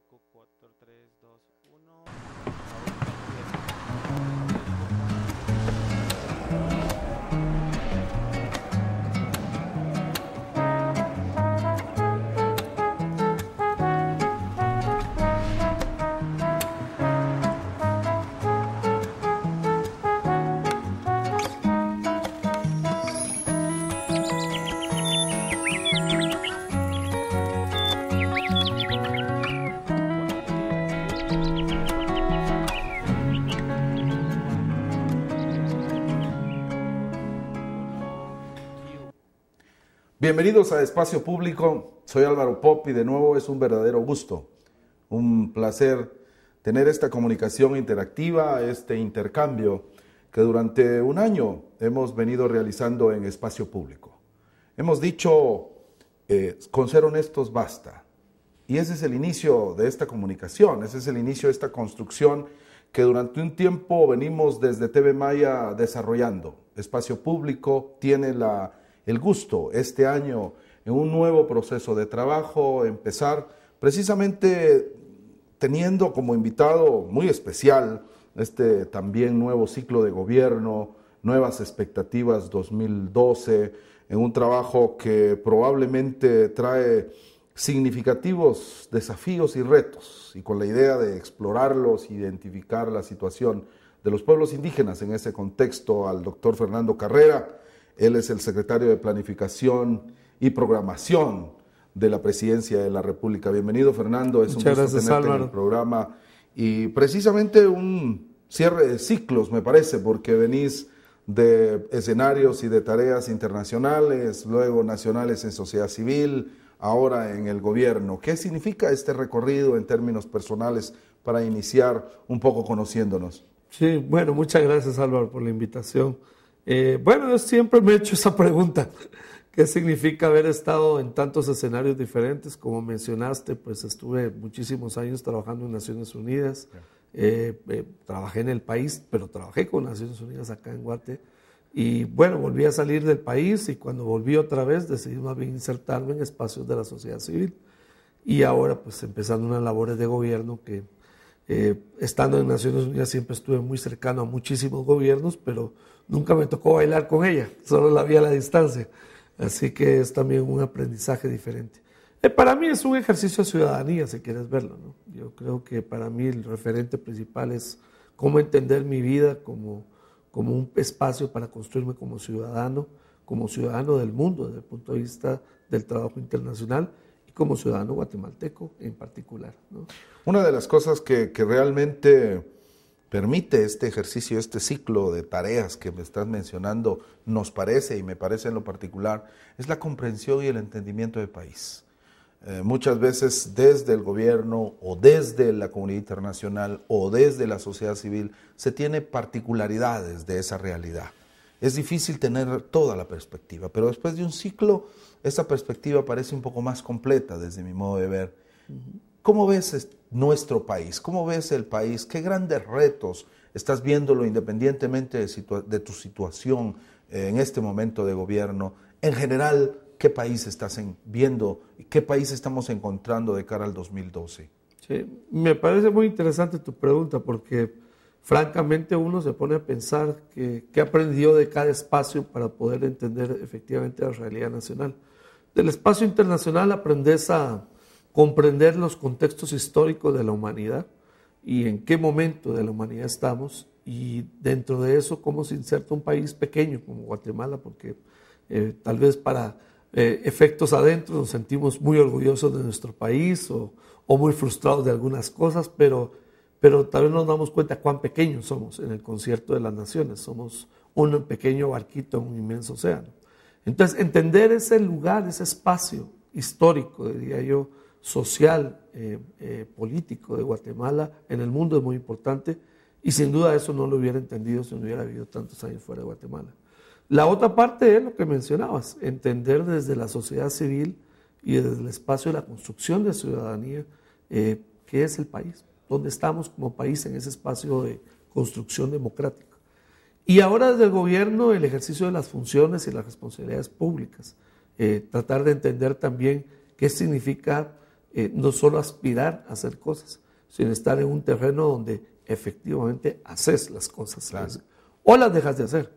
5, 4, 3, 2, 1. Ahorita empieza. Bienvenidos a Espacio Público, soy Álvaro Pop y de nuevo es un verdadero gusto, un placer tener esta comunicación interactiva, este intercambio que durante un año hemos venido realizando en Espacio Público. Hemos dicho, con ser honestos basta, y ese es el inicio de esta comunicación, ese es el inicio de esta construcción que durante un tiempo venimos desde TV Maya desarrollando. Espacio Público tiene el gusto este año en un nuevo proceso de trabajo, empezar precisamente teniendo como invitado muy especial este también nuevo ciclo de gobierno, nuevas expectativas 2012, en un trabajo que probablemente trae significativos desafíos y retos, y con la idea de explorarlos, identificar la situación de los pueblos indígenas en ese contexto al doctor Fernando Carrera. Él es el secretario de Planificación y Programación de la Presidencia de la República. Bienvenido, Fernando. Es Muchas un gusto gracias, tenerte Álvaro. en el programa. Y precisamente un cierre de ciclos, me parece, porque venís de escenarios y de tareas internacionales, luego nacionales en sociedad civil, ahora en el gobierno. ¿Qué significa este recorrido en términos personales para iniciar un poco conociéndonos? Sí, bueno, muchas gracias, Álvaro, por la invitación. Bueno, yo siempre me he hecho esa pregunta. ¿Qué significa haber estado en tantos escenarios diferentes? Como mencionaste, pues estuve muchísimos años trabajando en Naciones Unidas. Trabajé en el país, pero trabajé con Naciones Unidas acá en Guate. Y bueno, volví a salir del país y cuando volví otra vez decidí más bien insertarme en espacios de la sociedad civil. Y ahora pues empezando unas labores de gobierno que estando en Naciones Unidas siempre estuve muy cercano a muchísimos gobiernos, pero nunca me tocó bailar con ella, solo la vi a la distancia. Así que es también un aprendizaje diferente. Para mí es un ejercicio de ciudadanía, si quieres verlo, ¿no? Yo creo que para mí el referente principal es cómo entender mi vida como un espacio para construirme como ciudadano del mundo desde el punto de vista del trabajo internacional y como ciudadano guatemalteco en particular, ¿no? Una de las cosas que realmente permite este ejercicio, este ciclo de tareas que me estás mencionando, nos parece y me parece en lo particular, es la comprensión y el entendimiento del país. Muchas veces desde el gobierno o desde la comunidad internacional o desde la sociedad civil se tiene particularidades de esa realidad. Es difícil tener toda la perspectiva, pero después de un ciclo esa perspectiva parece un poco más completa desde mi modo de ver. ¿Cómo ves nuestro país? ¿Cómo ves el país? ¿Qué grandes retos estás viéndolo independientemente de tu situación en este momento de gobierno? En general, ¿qué país estás viendo? ¿Qué país estamos encontrando de cara al 2012? Sí, me parece muy interesante tu pregunta porque francamente uno se pone a pensar qué aprendió de cada espacio para poder entender efectivamente la realidad nacional. Del espacio internacional aprendes a comprender los contextos históricos de la humanidad y en qué momento de la humanidad estamos, y dentro de eso cómo se inserta un país pequeño como Guatemala, porque tal vez para efectos adentro nos sentimos muy orgullosos de nuestro país o muy frustrados de algunas cosas, pero tal vez no nos damos cuenta cuán pequeños somos en el concierto de las naciones. Somos un pequeño barquito en un inmenso océano. Entonces, entender ese lugar, ese espacio histórico, diría yo, social, político de Guatemala en el mundo es muy importante, y sin duda eso no lo hubiera entendido si no hubiera vivido tantos años fuera de Guatemala. La otra parte es lo que mencionabas, entender desde la sociedad civil y desde el espacio de la construcción de ciudadanía qué es el país, dónde estamos como país en ese espacio de construcción democrática. Y ahora desde el gobierno el ejercicio de las funciones y las responsabilidades públicas, tratar de entender también qué significa no solo aspirar a hacer cosas, sino estar en un terreno donde efectivamente haces las cosas. Claro. O las dejas de hacer.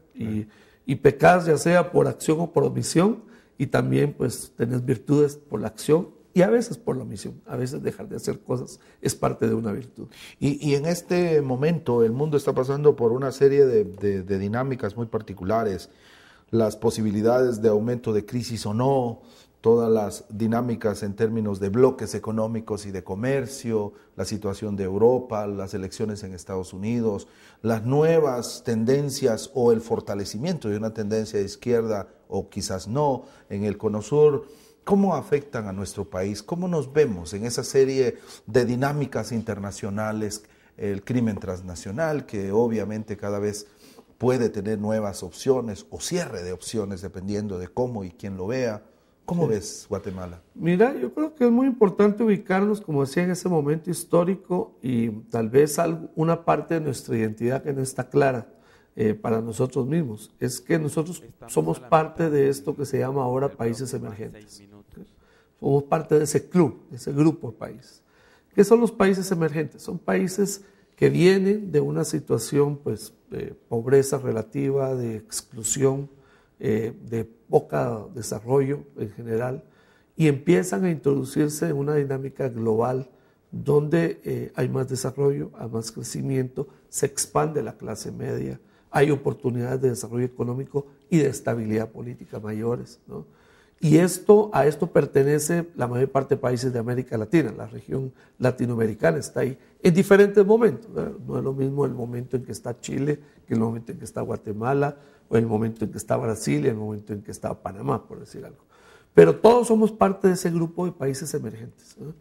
Y pecas ya sea por acción o por omisión, y también pues tenés virtudes por la acción y a veces por la omisión. A veces dejar de hacer cosas es parte de una virtud. Y en este momento el mundo está pasando por una serie de dinámicas muy particulares, las posibilidades de aumento de crisis o no, todas las dinámicas en términos de bloques económicos y de comercio, la situación de Europa, las elecciones en Estados Unidos, las nuevas tendencias o el fortalecimiento de una tendencia de izquierda o quizás no en el Cono Sur. ¿Cómo afectan a nuestro país? ¿Cómo nos vemos en esa serie de dinámicas internacionales? El crimen transnacional, que obviamente cada vez puede tener nuevas opciones o cierre de opciones dependiendo de cómo y quién lo vea. ¿Cómo ves Guatemala? Mira, yo creo que es muy importante ubicarnos, como decía, en ese momento histórico y tal vez una parte de nuestra identidad que no está clara para nosotros mismos. Es que nosotros somos parte de esto que se llama ahora países emergentes. Somos parte de ese club, de ese grupo de países. ¿Qué son los países emergentes? Son países que vienen de una situación pues, de pobreza relativa, de exclusión, de poco desarrollo en general, y empiezan a introducirse en una dinámica global donde hay más desarrollo, hay más crecimiento, se expande la clase media, hay oportunidades de desarrollo económico y de estabilidad política mayores, ¿no? Y a esto pertenece la mayor parte de países de América Latina. La región latinoamericana está ahí en diferentes momentos, ¿verdad? No es lo mismo el momento en que está Chile que el momento en que está Guatemala, o el momento en que está Brasil y el momento en que está Panamá, por decir algo. Pero todos somos parte de ese grupo de países emergentes, ¿no?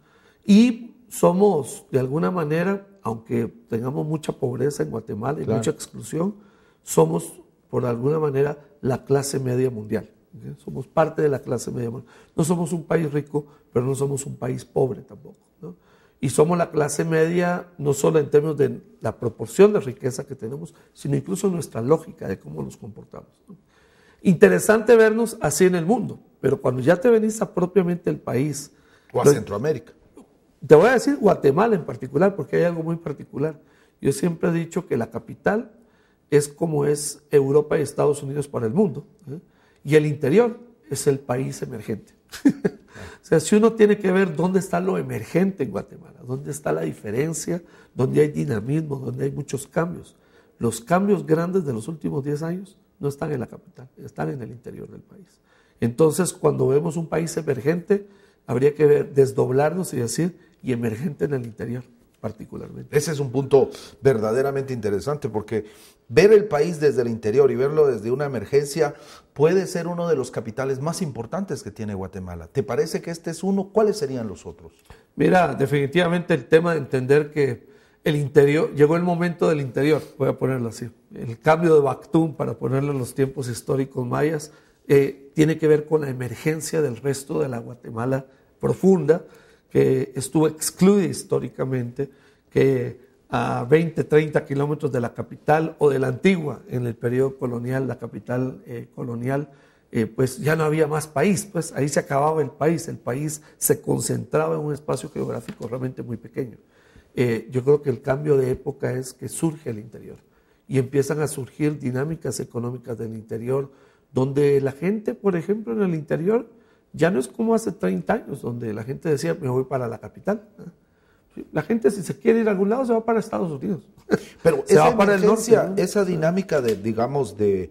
Y somos, de alguna manera, aunque tengamos mucha pobreza en Guatemala y claro, mucha exclusión, somos, por alguna manera, la clase media mundial. ¿Okay? Somos parte de la clase media mundial. No somos un país rico, pero no somos un país pobre tampoco, ¿no? Y somos la clase media no solo en términos de la proporción de riqueza que tenemos, sino incluso nuestra lógica de cómo nos comportamos, ¿no? Interesante vernos así en el mundo, pero cuando ya te venís a propiamente el país. O a Centroamérica. Te voy a decir Guatemala en particular, porque hay algo muy particular. Yo siempre he dicho que la capital es como es Europa y Estados Unidos para el mundo, ¿eh? Y el interior es el país emergente. O sea, si uno tiene que ver dónde está lo emergente en Guatemala, dónde está la diferencia, dónde hay dinamismo, dónde hay muchos cambios. Los cambios grandes de los últimos 10 años no están en la capital, están en el interior del país. Entonces, cuando vemos un país emergente, habría que desdoblarnos y decir, y emergente en el interior particularmente. Ese es un punto verdaderamente interesante, porque ver el país desde el interior y verlo desde una emergencia puede ser uno de los capitales más importantes que tiene Guatemala. ¿Te parece que este es uno? ¿Cuáles serían los otros? Mira, definitivamente el tema de entender que el interior, llegó el momento del interior, voy a ponerlo así, el cambio de Bactún, para ponerlo en los tiempos históricos mayas, tiene que ver con la emergencia del resto de la Guatemala profunda, que estuvo excluida históricamente, que a 20, 30 kilómetros de la capital o de la antigua, en el periodo colonial, la capital colonial, pues ya no había más país, pues ahí se acababa el país se concentraba en un espacio geográfico realmente muy pequeño. Yo creo que el cambio de época es que surge el interior y empiezan a surgir dinámicas económicas del interior, donde la gente, por ejemplo, en el interior, ya no es como hace 30 años, donde la gente decía, me voy para la capital. La gente, si se quiere ir a algún lado, se va para Estados Unidos. Pero se va para el norte, ¿no? Esa dinámica de, digamos, de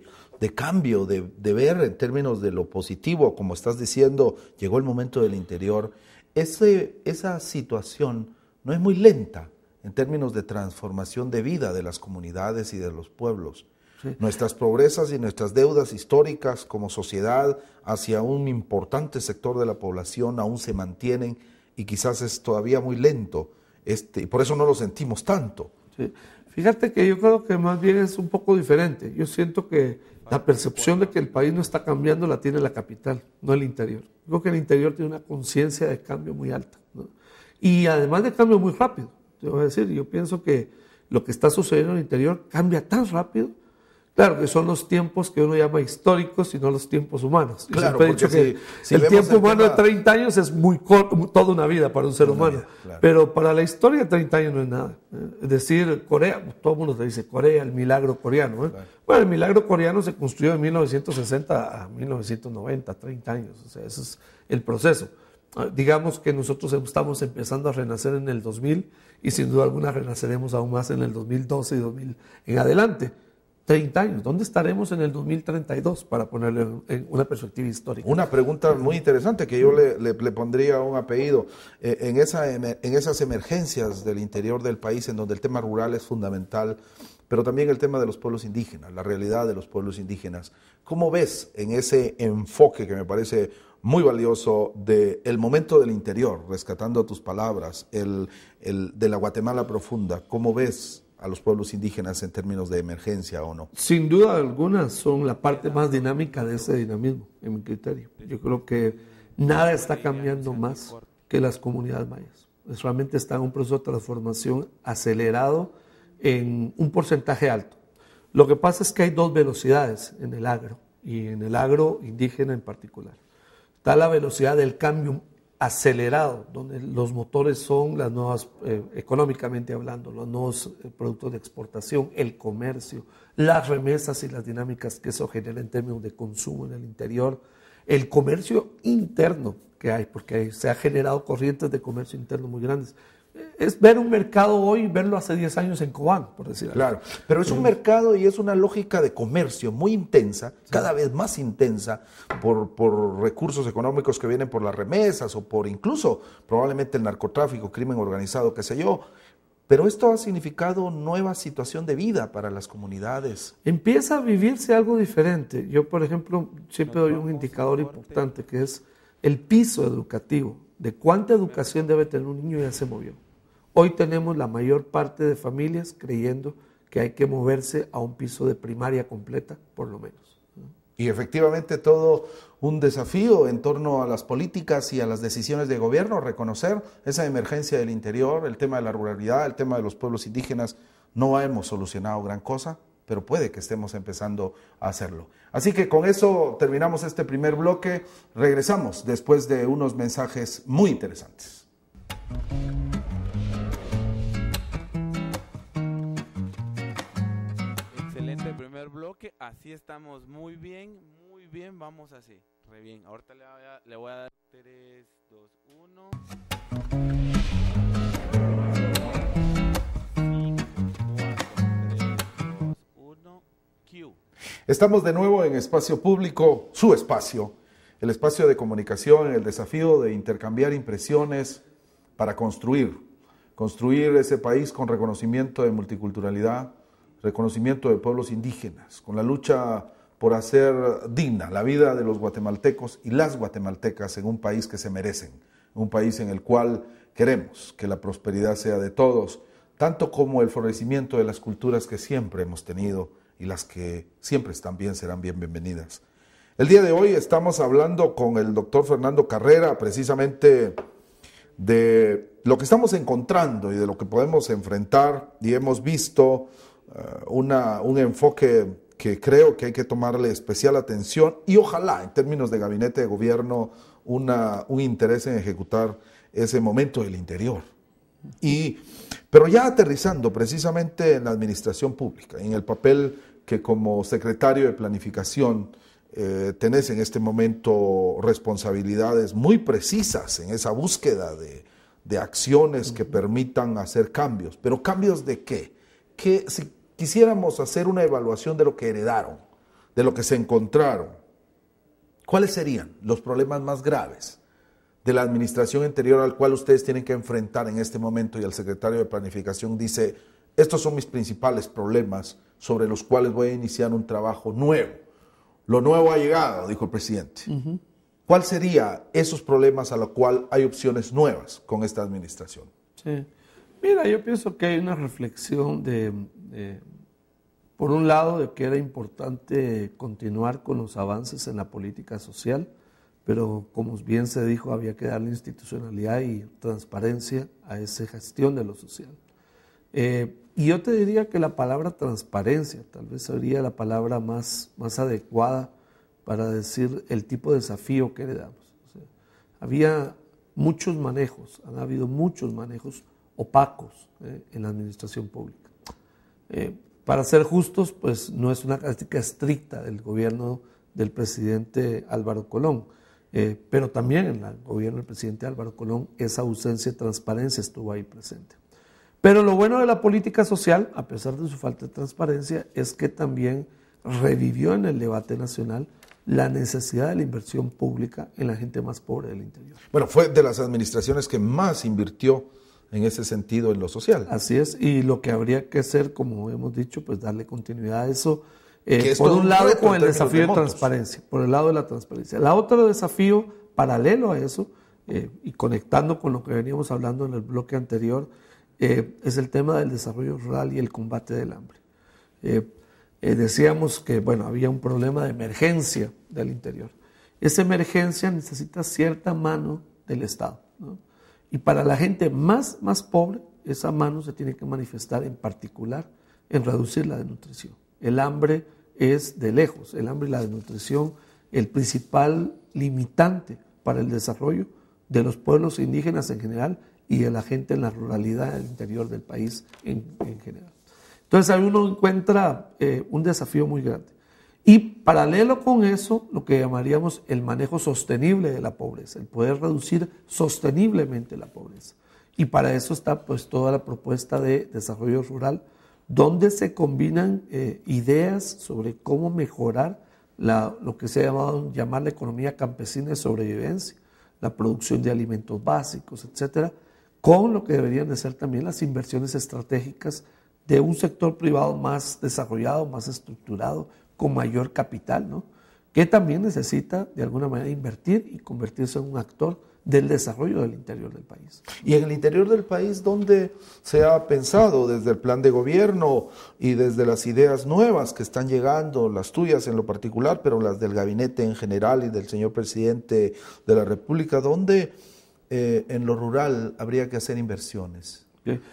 cambio, de ver en términos de lo positivo, como estás diciendo, llegó el momento del interior, esa situación no es muy lenta en términos de transformación de vida de las comunidades y de los pueblos. Sí. Nuestras pobrezas y nuestras deudas históricas como sociedad hacia un importante sector de la población aún se mantienen y quizás es todavía muy lento, y por eso no lo sentimos tanto. Sí. Fíjate que yo creo que más bien es un poco diferente. Yo siento que la percepción de que el país no está cambiando la tiene la capital, no el interior. Creo que el interior tiene una conciencia de cambio muy alta, ¿no? Y además de cambio muy rápido. Te voy a decir, yo pienso que lo que está sucediendo en el interior cambia tan rápido Claro, que son los tiempos que uno llama históricos y no los tiempos humanos. Yo Claro, siempre he dicho que si el vemos tiempo humano tema- de 30 años es muy corto, toda una vida para un ser humano. vida, claro. Pero para la historia 30 años no es nada. Es decir, Corea, todo el mundo te dice Corea, el milagro coreano. ¿Eh? Claro. Bueno, el milagro coreano se construyó de 1960 a 1990, 30 años. O sea, ese es el proceso. Digamos que nosotros estamos empezando a renacer en el 2000 y sin duda alguna renaceremos aún más en el 2012 y 2000 en adelante. 30 años. ¿Dónde estaremos en el 2032 para ponerle en una perspectiva histórica? Una pregunta muy interesante que yo le pondría un apellido. En esas emergencias del interior del país, en donde el tema rural es fundamental, pero también el tema de los pueblos indígenas, la realidad de los pueblos indígenas. ¿Cómo ves en ese enfoque que me parece muy valioso del momento del interior, rescatando tus palabras, de la Guatemala profunda? ¿Cómo ves a los pueblos indígenas en términos de emergencia o no? Sin duda alguna son la parte más dinámica de ese dinamismo, en mi criterio. Yo creo que nada está cambiando más que las comunidades mayas. Realmente está en un proceso de transformación acelerado en un porcentaje alto. Lo que pasa es que hay dos velocidades en el agro, y en el agro indígena en particular. Está la velocidad del cambio acelerado, donde los motores son las nuevas, económicamente hablando, los nuevos productos de exportación, el comercio, las remesas y las dinámicas que eso genera en términos de consumo en el interior, el comercio interno que hay, porque se ha generado corrientes de comercio interno muy grandes. Es ver un mercado hoy y verlo hace 10 años en Cobán, por decir algo. Claro, pero es un mercado y es una lógica de comercio muy intensa, cada vez más intensa, por recursos económicos que vienen por las remesas o por incluso probablemente el narcotráfico, crimen organizado, qué sé yo. Pero esto ha significado nueva situación de vida para las comunidades. Empieza a vivirse algo diferente. Yo, por ejemplo, siempre doy un indicador importante que es el piso educativo, de cuánta educación debe tener un niño, ya se movió. Hoy tenemos la mayor parte de familias creyendo que hay que moverse a un piso de primaria completa, por lo menos. Y efectivamente todo un desafío en torno a las políticas y a las decisiones de gobierno, reconocer esa emergencia del interior, el tema de la ruralidad, el tema de los pueblos indígenas. No hemos solucionado gran cosa, pero puede que estemos empezando a hacerlo. Así que con eso terminamos este primer bloque. Regresamos después de unos mensajes muy interesantes. Excelente primer bloque, así estamos muy bien, vamos así, re bien. Ahorita le voy a dar 3, 2, 1. 5, 4, 3, 2, 1, Q. Estamos de nuevo en Espacio Público, su espacio, el espacio de comunicación, el desafío de intercambiar impresiones para construir ese país con reconocimiento de multiculturalidad, reconocimiento de pueblos indígenas, con la lucha por hacer digna la vida de los guatemaltecos y las guatemaltecas en un país que se merecen, un país en el cual queremos que la prosperidad sea de todos, tanto como el florecimiento de las culturas que siempre hemos tenido y las que siempre también serán bienvenidas. El día de hoy estamos hablando con el doctor Fernando Carrera precisamente de lo que estamos encontrando y de lo que podemos enfrentar, y hemos visto un enfoque que creo que hay que tomarle especial atención y ojalá en términos de gabinete de gobierno un interés en ejecutar ese momento del interior. Pero ya aterrizando precisamente en la administración pública, en el papel que como secretario de planificación tenés en este momento responsabilidades muy precisas en esa búsqueda de acciones que permitan hacer cambios. ¿Pero cambios de qué? Que si quisiéramos hacer una evaluación de lo que heredaron, de lo que se encontraron, ¿cuáles serían los problemas más graves de la administración anterior al cual ustedes tienen que enfrentar en este momento? Y el secretario de Planificación dice, estos son mis principales problemas sobre los cuales voy a iniciar un trabajo nuevo. Lo nuevo ha llegado, dijo el presidente. ¿Cuál serían esos problemas a los cuales hay opciones nuevas con esta administración? Sí. Mira, yo pienso que hay una reflexión por un lado, de que era importante continuar con los avances en la política social, pero como bien se dijo, había que darle institucionalidad y transparencia a esa gestión de lo social. Y yo te diría que la palabra transparencia tal vez sería la palabra más adecuada para decir el tipo de desafío que heredamos. O sea, había muchos manejos, han habido muchos manejos opacos en la administración pública. Para ser justos, pues no es una característica estricta del gobierno del presidente Álvaro Colón, pero también en el gobierno del presidente Álvaro Colón esa ausencia de transparencia estuvo ahí presente. Pero lo bueno de la política social, a pesar de su falta de transparencia, es que también revivió en el debate nacional la necesidad de la inversión pública en la gente más pobre del interior. Bueno, fue de las administraciones que más invirtió en ese sentido en lo social. Así es, y lo que habría que hacer, como hemos dicho, pues darle continuidad a eso. Por un lado con el desafío de transparencia, por el lado de la transparencia. El otro desafío paralelo a eso, y conectando con lo que veníamos hablando en el bloque anterior, es el tema del desarrollo rural y el combate del hambre. Decíamos que había un problema de emergencia del interior. Esa emergencia necesita cierta mano del Estado, ¿no? Y para la gente más pobre, esa mano se tiene que manifestar en particular en reducir la desnutrición. El hambre es de lejos, el hambre y la desnutrición, el principal limitante para el desarrollo de los pueblos indígenas en general y de la gente en la ruralidad del interior del país en general. Entonces ahí uno encuentra un desafío muy grande. Y paralelo con eso, lo que llamaríamos el manejo sostenible de la pobreza, el poder reducir sosteniblemente la pobreza. Y para eso está pues toda la propuesta de desarrollo rural, donde se combinan ideas sobre cómo mejorar lo que se ha llamado la economía campesina de sobrevivencia, la producción de alimentos básicos, etcétera, con lo que deberían de ser también las inversiones estratégicas de un sector privado más desarrollado, más estructurado, con mayor capital, ¿no? Que también necesita de alguna manera invertir y convertirse en un actor del desarrollo del interior del país. Y en el interior del país, ¿dónde se ha pensado desde el plan de gobierno y desde las ideas nuevas que están llegando, las tuyas en lo particular, pero las del gabinete en general y del señor presidente de la República, dónde en lo rural habría que hacer inversiones?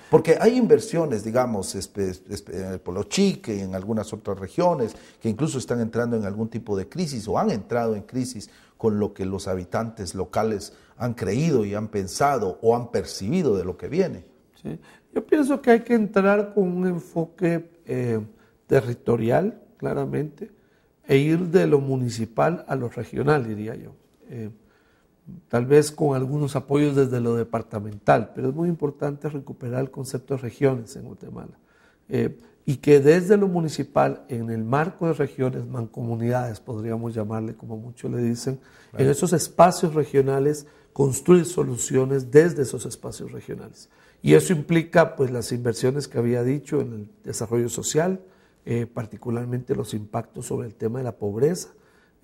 Porque hay inversiones, digamos, en el Polo Chique y en algunas otras regiones que incluso están entrando en algún tipo de crisis o han entrado en crisis con lo que los habitantes locales han creído y han pensado o han percibido de lo que viene. Sí. Yo pienso que hay que entrar con un enfoque territorial, claramente, e ir de lo municipal a lo regional, diría yo. Tal vez con algunos apoyos desde lo departamental, pero es muy importante recuperar el concepto de regiones en Guatemala. Y que desde lo municipal, en el marco de regiones, mancomunidades, podríamos llamarle como muchos le dicen, en esos espacios regionales, construir soluciones desde esos espacios regionales. Y eso implica pues las inversiones que había dicho en el desarrollo social, particularmente los impactos sobre el tema de la pobreza,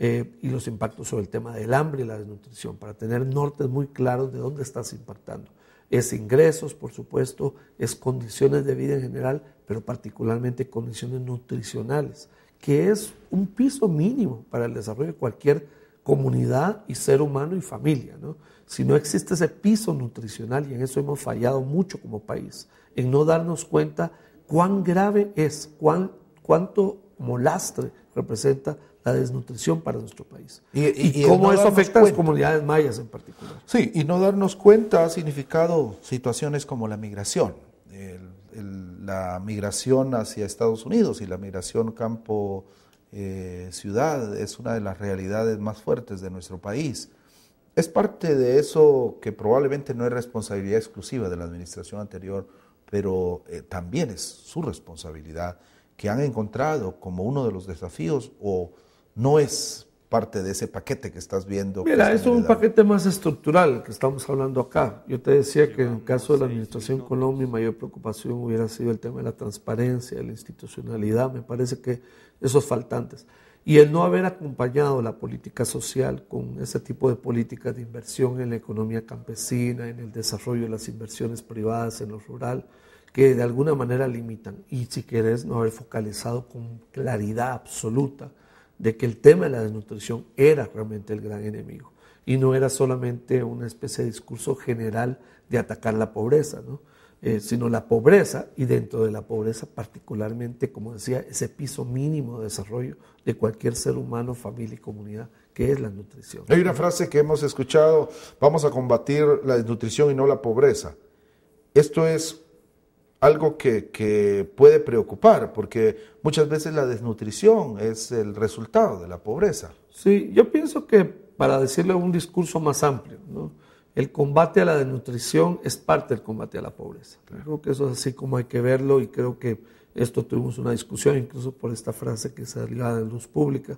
y los impactos sobre el tema del hambre y la desnutrición, para tener nortes muy claros de dónde estás impactando. Es ingresos, por supuesto, es condiciones de vida en general, pero particularmente condiciones nutricionales, que es un piso mínimo para el desarrollo de cualquier comunidad y ser humano y familia, ¿no? Si no existe ese piso nutricional, y en eso hemos fallado mucho como país, en no darnos cuenta cuán grave es, cuánto como lastre representa la desnutrición para nuestro país. Y cómo no eso afecta a las comunidades mayas en particular. Sí, y no darnos cuenta ha significado situaciones como la migración. La migración hacia Estados Unidos y la migración campo-ciudad es una de las realidades más fuertes de nuestro país. Es parte de eso que probablemente no es responsabilidad exclusiva de la administración anterior, pero también es su responsabilidad, que han encontrado como uno de los desafíos o no es parte de ese paquete que estás viendo. Mira, es un paquete más estructural que estamos hablando acá. Yo te decía que en el caso de la administración Colón, mi mayor preocupación hubiera sido el tema de la transparencia, de la institucionalidad. Me parece que esos faltantes. Y el no haber acompañado la política social con ese tipo de políticas de inversión en la economía campesina, en el desarrollo de las inversiones privadas en lo rural, que de alguna manera limitan. Y si quieres, no haber focalizado con claridad absoluta de que el tema de la desnutrición era realmente el gran enemigo y no era solamente una especie de discurso general de atacar la pobreza, ¿no? Sino la pobreza, y dentro de la pobreza particularmente, como decía, ese piso mínimo de desarrollo de cualquier ser humano, familia y comunidad, que es la nutrición. Hay una frase que hemos escuchado: vamos a combatir la desnutrición y no la pobreza. Esto es algo que puede preocupar, porque muchas veces la desnutrición es el resultado de la pobreza. Sí, yo pienso que, para decirle un discurso más amplio, ¿no?, el combate a la desnutrición es parte del combate a la pobreza. Creo que eso es así como hay que verlo, y creo que esto tuvimos una discusión incluso por esta frase que salió a la luz pública.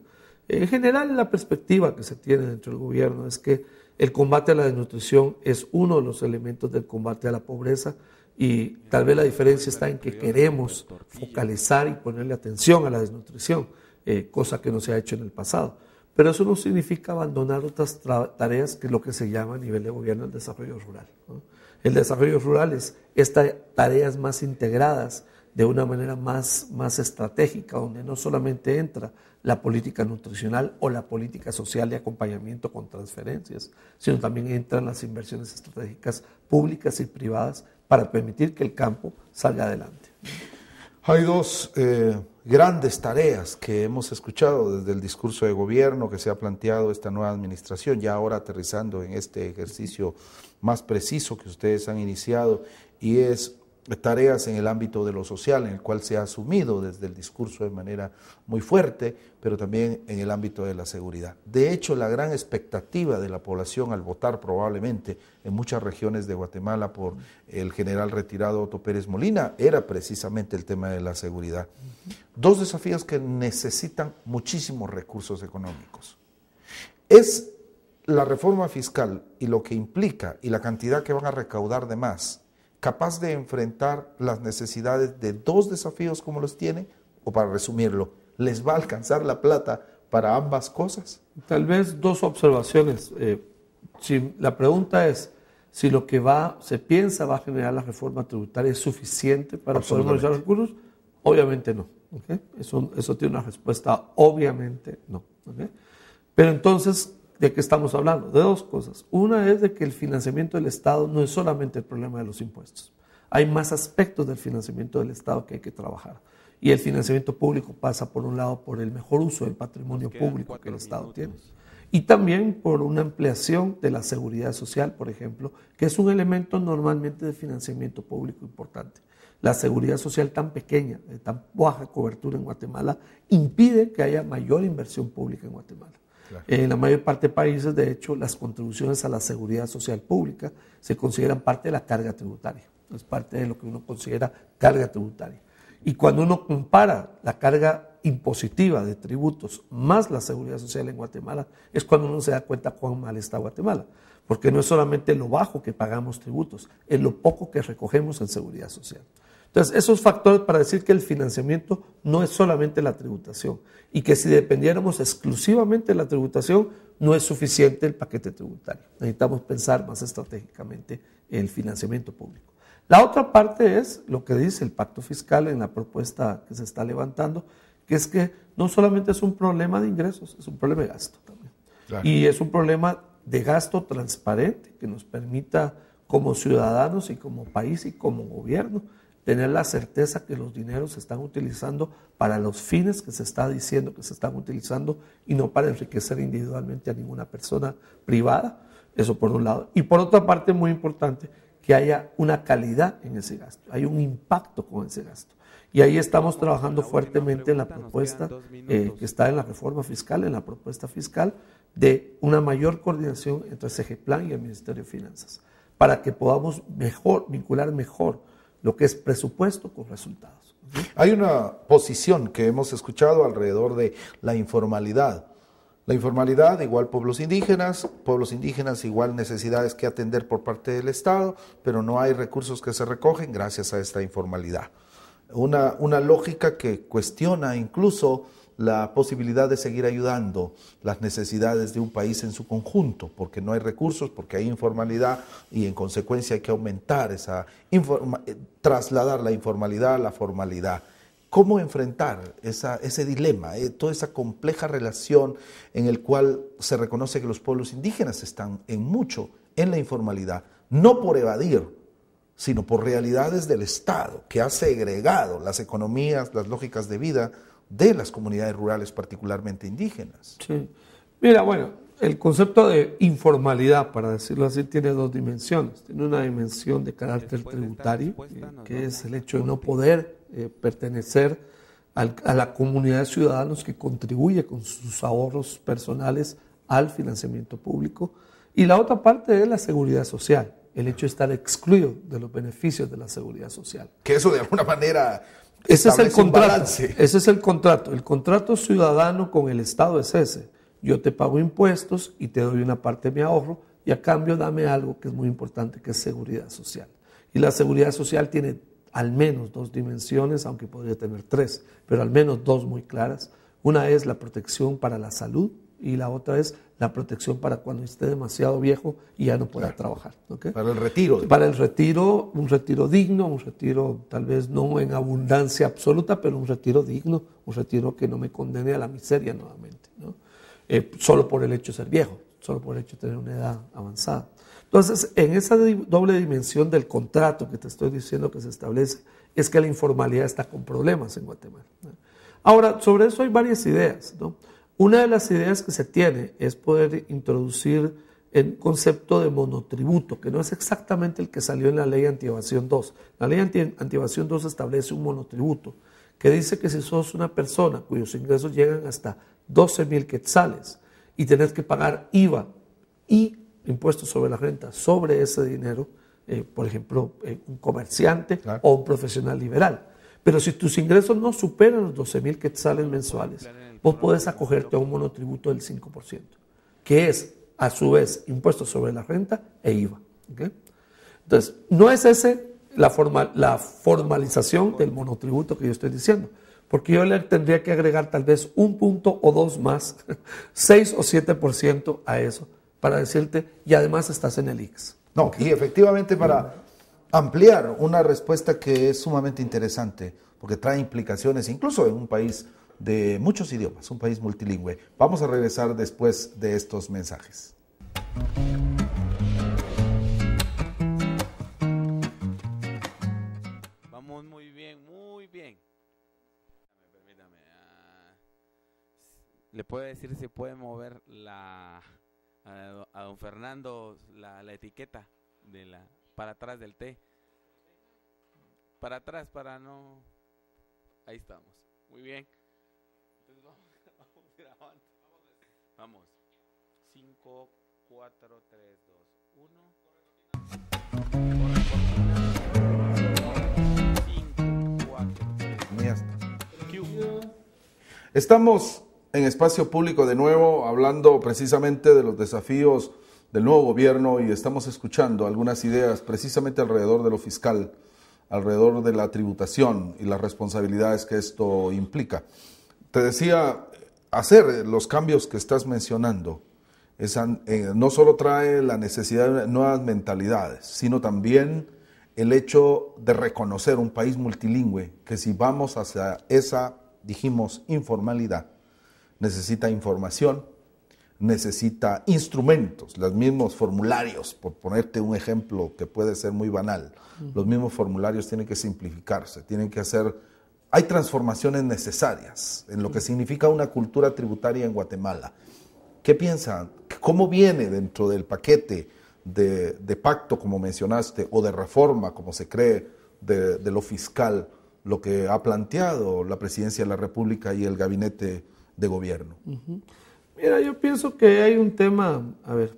En general, la perspectiva que se tiene dentro del gobierno es que el combate a la desnutrición es uno de los elementos del combate a la pobreza, y tal vez la diferencia está en que queremos focalizar y ponerle atención a la desnutrición, cosa que no se ha hecho en el pasado. Pero eso no significa abandonar otras tareas, que es lo que se llama a nivel de gobierno el desarrollo rural, ¿no? El desarrollo rural es estas tareas más integradas, de una manera más estratégica, donde no solamente entra la política nutricional o la política social de acompañamiento con transferencias, sino también entran las inversiones estratégicas públicas y privadas para permitir que el campo salga adelante. Hay dos grandes tareas que hemos escuchado desde el discurso de gobierno que se ha planteado esta nueva administración, ya ahora aterrizando en este ejercicio más preciso que ustedes han iniciado, y es tareas en el ámbito de lo social, en el cual se ha asumido desde el discurso de manera muy fuerte, pero también en el ámbito de la seguridad. De hecho, la gran expectativa de la población al votar probablemente en muchas regiones de Guatemala por el general retirado Otto Pérez Molina era precisamente el tema de la seguridad. Dos desafíos que necesitan muchísimos recursos económicos. Es la reforma fiscal y lo que implica y la cantidad que van a recaudar de más, capaz de enfrentar las necesidades de dos desafíos como los tiene, o, para resumirlo, ¿les va a alcanzar la plata para ambas cosas? Tal vez dos observaciones. Si la pregunta es si lo que se piensa va a generar la reforma tributaria es suficiente para poder movilizar los recursos, obviamente no. ¿Okay? Eso tiene una respuesta, obviamente no. ¿Okay? Pero entonces, ¿de qué estamos hablando? De dos cosas. Una es de que el financiamiento del Estado no es solamente el problema de los impuestos. Hay más aspectos del financiamiento del Estado que hay que trabajar. Y el financiamiento público pasa, por un lado, por el mejor uso del patrimonio público que el Estado tiene. Y también por una ampliación de la seguridad social, por ejemplo, que es un elemento normalmente de financiamiento público importante. La seguridad social tan pequeña, de tan baja cobertura en Guatemala, impide que haya mayor inversión pública en Guatemala. Claro. En la mayor parte de países, de hecho, las contribuciones a la seguridad social pública se consideran parte de la carga tributaria. Es parte de lo que uno considera carga tributaria. Y cuando uno compara la carga impositiva de tributos más la seguridad social en Guatemala, es cuando uno se da cuenta cuán mal está Guatemala. Porque no es solamente lo bajo que pagamos tributos, es lo poco que recogemos en seguridad social. Entonces, esos factores para decir que el financiamiento no es solamente la tributación, y que si dependiéramos exclusivamente de la tributación, no es suficiente el paquete tributario. Necesitamos pensar más estratégicamente en el financiamiento público. La otra parte es lo que dice el pacto fiscal en la propuesta que se está levantando, que es que no solamente es un problema de ingresos, es un problema de gasto también. Claro. Y es un problema de gasto transparente que nos permita, como ciudadanos y como país y como gobierno, tener la certeza que los dineros se están utilizando para los fines que se está diciendo que se están utilizando, y no para enriquecer individualmente a ninguna persona privada. Eso por un lado. Y por otra parte, muy importante, que haya una calidad en ese gasto, hay un impacto con ese gasto. Y ahí estamos trabajando fuertemente en la propuesta que está en la reforma fiscal, en la propuesta fiscal, de una mayor coordinación entre CEGEPLAN y el Ministerio de Finanzas, para que podamos vincular mejor lo que es presupuesto con resultados. Hay una posición que hemos escuchado alrededor de la informalidad. La informalidad igual pueblos indígenas igual necesidades que atender por parte del Estado, pero no hay recursos que se recogen gracias a esta informalidad. Una lógica que cuestiona incluso la posibilidad de seguir ayudando las necesidades de un país en su conjunto, porque no hay recursos, porque hay informalidad, y en consecuencia hay que aumentar trasladar la informalidad a la formalidad. ¿Cómo enfrentar ese dilema, toda esa compleja relación en el cual se reconoce que los pueblos indígenas están en la informalidad, no por evadir, sino por realidades del Estado, que ha segregado las economías, las lógicas de vida de las comunidades rurales, particularmente indígenas. Sí. Mira, bueno, el concepto de informalidad, para decirlo así, tiene dos dimensiones. Tiene una dimensión de carácter tributario, que es el hecho de no poder pertenecer a la comunidad de ciudadanos que contribuye con sus ahorros personales al financiamiento público. Y la otra parte es la seguridad social, el hecho de estar excluido de los beneficios de la seguridad social. Que eso de alguna manera ese es el contrato. Balance. Ese es el contrato. El contrato ciudadano con el Estado es ese. Yo te pago impuestos y te doy una parte de mi ahorro y a cambio dame algo que es muy importante, que es seguridad social. Y la seguridad social tiene al menos dos dimensiones, aunque podría tener tres, pero al menos dos muy claras. Una es la protección para la salud y la otra es la protección para cuando esté demasiado viejo y ya no pueda trabajar. ¿Okay? Para el retiro. Para el retiro, un retiro digno, un retiro tal vez no en abundancia absoluta, pero un retiro digno, un retiro que no me condene a la miseria nuevamente, ¿no? Solo por el hecho de ser viejo, solo por el hecho de tener una edad avanzada. Entonces, en esa doble dimensión del contrato que te estoy diciendo que se establece, es que la informalidad está con problemas en Guatemala, ¿no? Ahora, sobre eso hay varias ideas, ¿no? Una de las ideas que se tiene es poder introducir el concepto de monotributo, que no es exactamente el que salió en la ley antievasión 2. La ley antievasión 2 establece un monotributo, que dice que si sos una persona cuyos ingresos llegan hasta 12,000 quetzales y tenés que pagar IVA y impuestos sobre la renta sobre ese dinero, por ejemplo, un comerciante o un profesional liberal. Pero si tus ingresos no superan los 12,000 quetzales mensuales, vos podés acogerte a un monotributo del 5%, que es, a su vez, impuestos sobre la renta e IVA. ¿Okay? Entonces, no es ese la formalización del monotributo que yo estoy diciendo, porque yo le tendría que agregar tal vez un punto o dos más, 6 o 7% a eso, para decirte, y además estás en el IX. No, y efectivamente para ampliar una respuesta que es sumamente interesante, porque trae implicaciones incluso en un país de muchos idiomas, un país multilingüe. Vamos a regresar después de estos mensajes. Vamos muy bien, muy bien. Permítame. ¿Le puede decir si puede mover a don Fernando la etiqueta para atrás del T? Para atrás, para no... Ahí estamos. Muy bien. Entonces vamos grabando. Vamos. 5, 4, 3, 2, 1. 5, 4, 3. Estamos en Espacio Público de nuevo, hablando precisamente de los desafíos del nuevo gobierno y estamos escuchando algunas ideas precisamente alrededor de lo fiscal, alrededor de la tributación y las responsabilidades que esto implica. Te decía, hacer los cambios que estás mencionando no solo trae la necesidad de nuevas mentalidades, sino también el hecho de reconocer un país multilingüe, que si vamos hacia esa, dijimos, informalidad, necesita información, necesita instrumentos, los mismos formularios, por ponerte un ejemplo que puede ser muy banal, los mismos formularios tienen que simplificarse, tienen que hacer, hay transformaciones necesarias en lo que significa una cultura tributaria en Guatemala. ¿Qué piensan? ¿Cómo viene dentro del paquete de pacto, como mencionaste, o de reforma, como se cree, de lo fiscal, lo que ha planteado la Presidencia de la República y el Gabinete de Gobierno? Mira, yo pienso que hay un tema, a ver,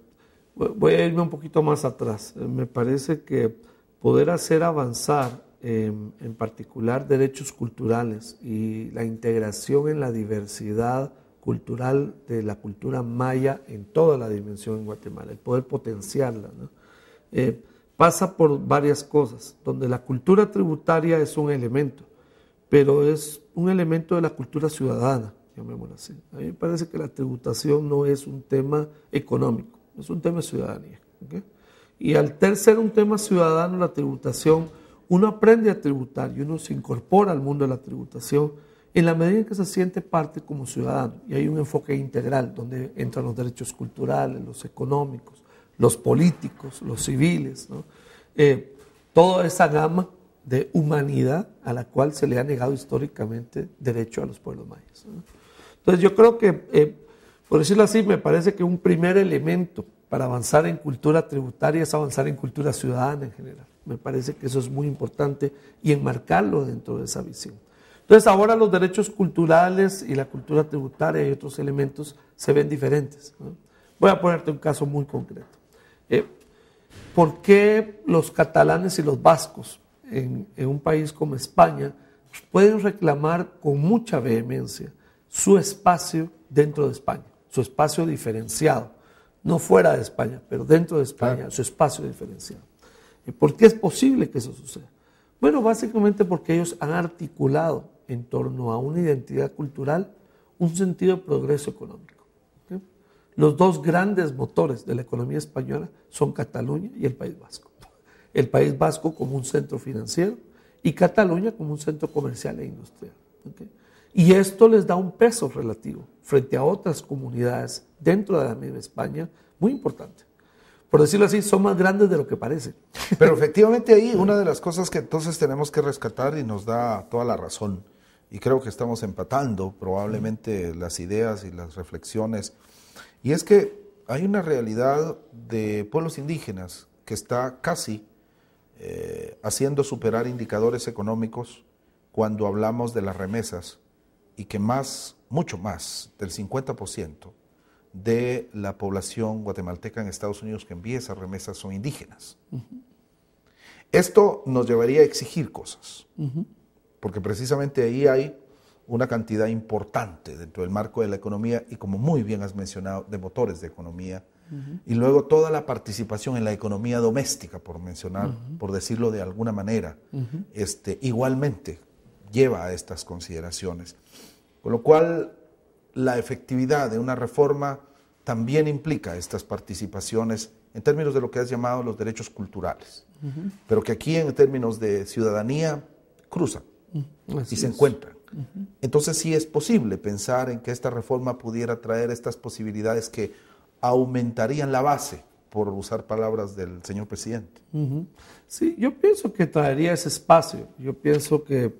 voy a irme un poquito más atrás. Me parece que poder hacer avanzar en particular derechos culturales y la integración en la diversidad cultural de la cultura maya en toda la dimensión en Guatemala, el poder potenciarla, ¿no? Pasa por varias cosas, donde la cultura tributaria es un elemento, pero es un elemento de la cultura ciudadana, llamémoslo así. A mí me parece que la tributación no es un tema económico, es un tema de ciudadanía. ¿Okay? Y al ser un tema ciudadano, la tributación, uno aprende a tributar y uno se incorpora al mundo de la tributación en la medida en que se siente parte como ciudadano. Y hay un enfoque integral donde entran los derechos culturales, los económicos, los políticos, los civiles, ¿no? Toda esa gama de humanidad a la cual se le ha negado históricamente derecho a los pueblos mayas, ¿no? Entonces yo creo que, por decirlo así, me parece que un primer elemento para avanzar en cultura tributaria es avanzar en cultura ciudadana en general. Me parece que eso es muy importante y enmarcarlo dentro de esa visión. Entonces ahora los derechos culturales y la cultura tributaria y otros elementos se ven diferentes, ¿no? Voy a ponerte un caso muy concreto. ¿Por qué los catalanes y los vascos en un país como España pueden reclamar con mucha vehemencia su espacio dentro de España, su espacio diferenciado, no fuera de España, pero dentro de España, claro, su espacio diferenciado? ¿Por qué es posible que eso suceda? Bueno, básicamente porque ellos han articulado en torno a una identidad cultural un sentido de progreso económico, ¿okay? Los dos grandes motores de la economía española son Cataluña y el País Vasco. El País Vasco como un centro financiero y Cataluña como un centro comercial e industrial, ¿okay? Y esto les da un peso relativo frente a otras comunidades dentro de la misma España muy importante. Por decirlo así, son más grandes de lo que parece. Pero efectivamente ahí una de las cosas que entonces tenemos que rescatar y nos da toda la razón, y creo que estamos empatando probablemente las ideas y las reflexiones, y es que hay una realidad de pueblos indígenas que está casi haciendo superar indicadores económicos cuando hablamos de las remesas, y que mucho más del 50% de la población guatemalteca en Estados Unidos que envía esas remesas son indígenas. Esto nos llevaría a exigir cosas, porque precisamente ahí hay una cantidad importante dentro del marco de la economía y, como muy bien has mencionado, de motores de economía, y luego toda la participación en la economía doméstica, por mencionar, por decirlo de alguna manera, igualmente lleva a estas consideraciones. Con lo cual, la efectividad de una reforma también implica estas participaciones en términos de lo que has llamado los derechos culturales, pero que aquí en términos de ciudadanía cruzan y se encuentran. Entonces sí es posible pensar en que esta reforma pudiera traer estas posibilidades que aumentarían la base, por usar palabras del señor presidente. Sí, yo pienso que traería ese espacio. Yo pienso que,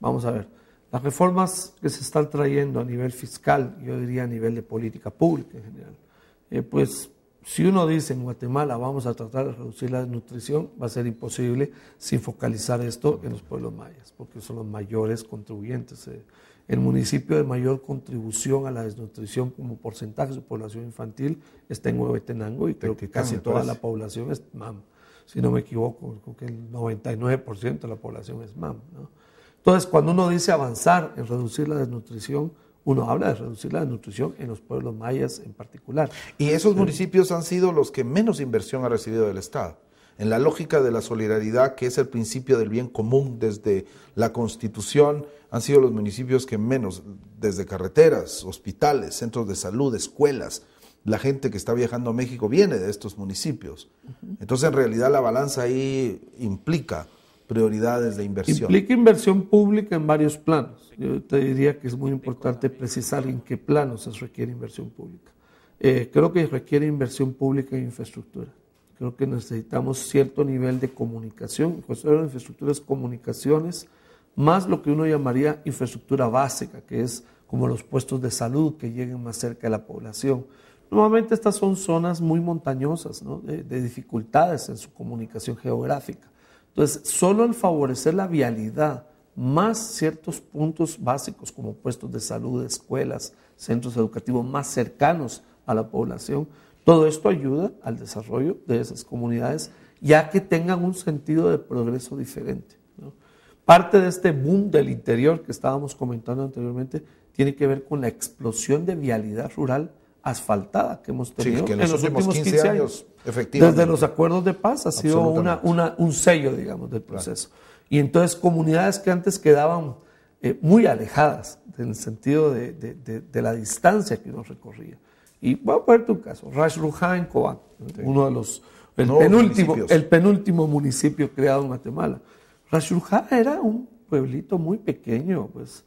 vamos a ver, las reformas que se están trayendo a nivel fiscal, yo diría a nivel de política pública en general, pues si uno dice en Guatemala vamos a tratar de reducir la desnutrición, va a ser imposible sin focalizar esto en los pueblos mayas, porque son los mayores contribuyentes. El municipio de mayor contribución a la desnutrición como porcentaje de su población infantil está en Huehuetenango, y creo que casi toda la población es MAM. Si no me equivoco, creo que el 99% de la población es MAM, ¿no? Entonces, cuando uno dice avanzar en reducir la desnutrición, uno habla de reducir la desnutrición en los pueblos mayas en particular. Y esos municipios han sido los que menos inversión ha recibido del Estado. En la lógica de la solidaridad, que es el principio del bien común desde la Constitución, han sido los municipios que menos, desde carreteras, hospitales, centros de salud, escuelas, la gente que está viajando a México viene de estos municipios. Entonces, en realidad, la balanza ahí implica prioridades de inversión. Implica inversión pública en varios planos. Yo te diría que es muy importante precisar en qué planos se requiere inversión pública. Creo que requiere inversión pública en infraestructura. Creo que necesitamos cierto nivel de comunicación. Cuando infraestructura es comunicaciones, más lo que uno llamaría infraestructura básica, que es como los puestos de salud que lleguen más cerca de la población. Normalmente estas son zonas muy montañosas, ¿no? de dificultades en su comunicación geográfica. Entonces, solo el favorecer la vialidad, más ciertos puntos básicos como puestos de salud, escuelas, centros educativos más cercanos a la población, todo esto ayuda al desarrollo de esas comunidades, ya que tengan un sentido de progreso diferente, ¿no? Parte de este boom del interior que estábamos comentando anteriormente tiene que ver con la explosión de vialidad rural asfaltada que hemos tenido en los últimos 15 años. Efectivamente. Desde los acuerdos de paz ha sido un sello, digamos, del proceso. Claro. Y entonces comunidades que antes quedaban muy alejadas en el sentido de la distancia que uno recorría. Y voy a ponerte un caso, Ras Rujá en Cobán, uno de los, el penúltimo municipio creado en Guatemala. Ras Rujá era un pueblito muy pequeño, pues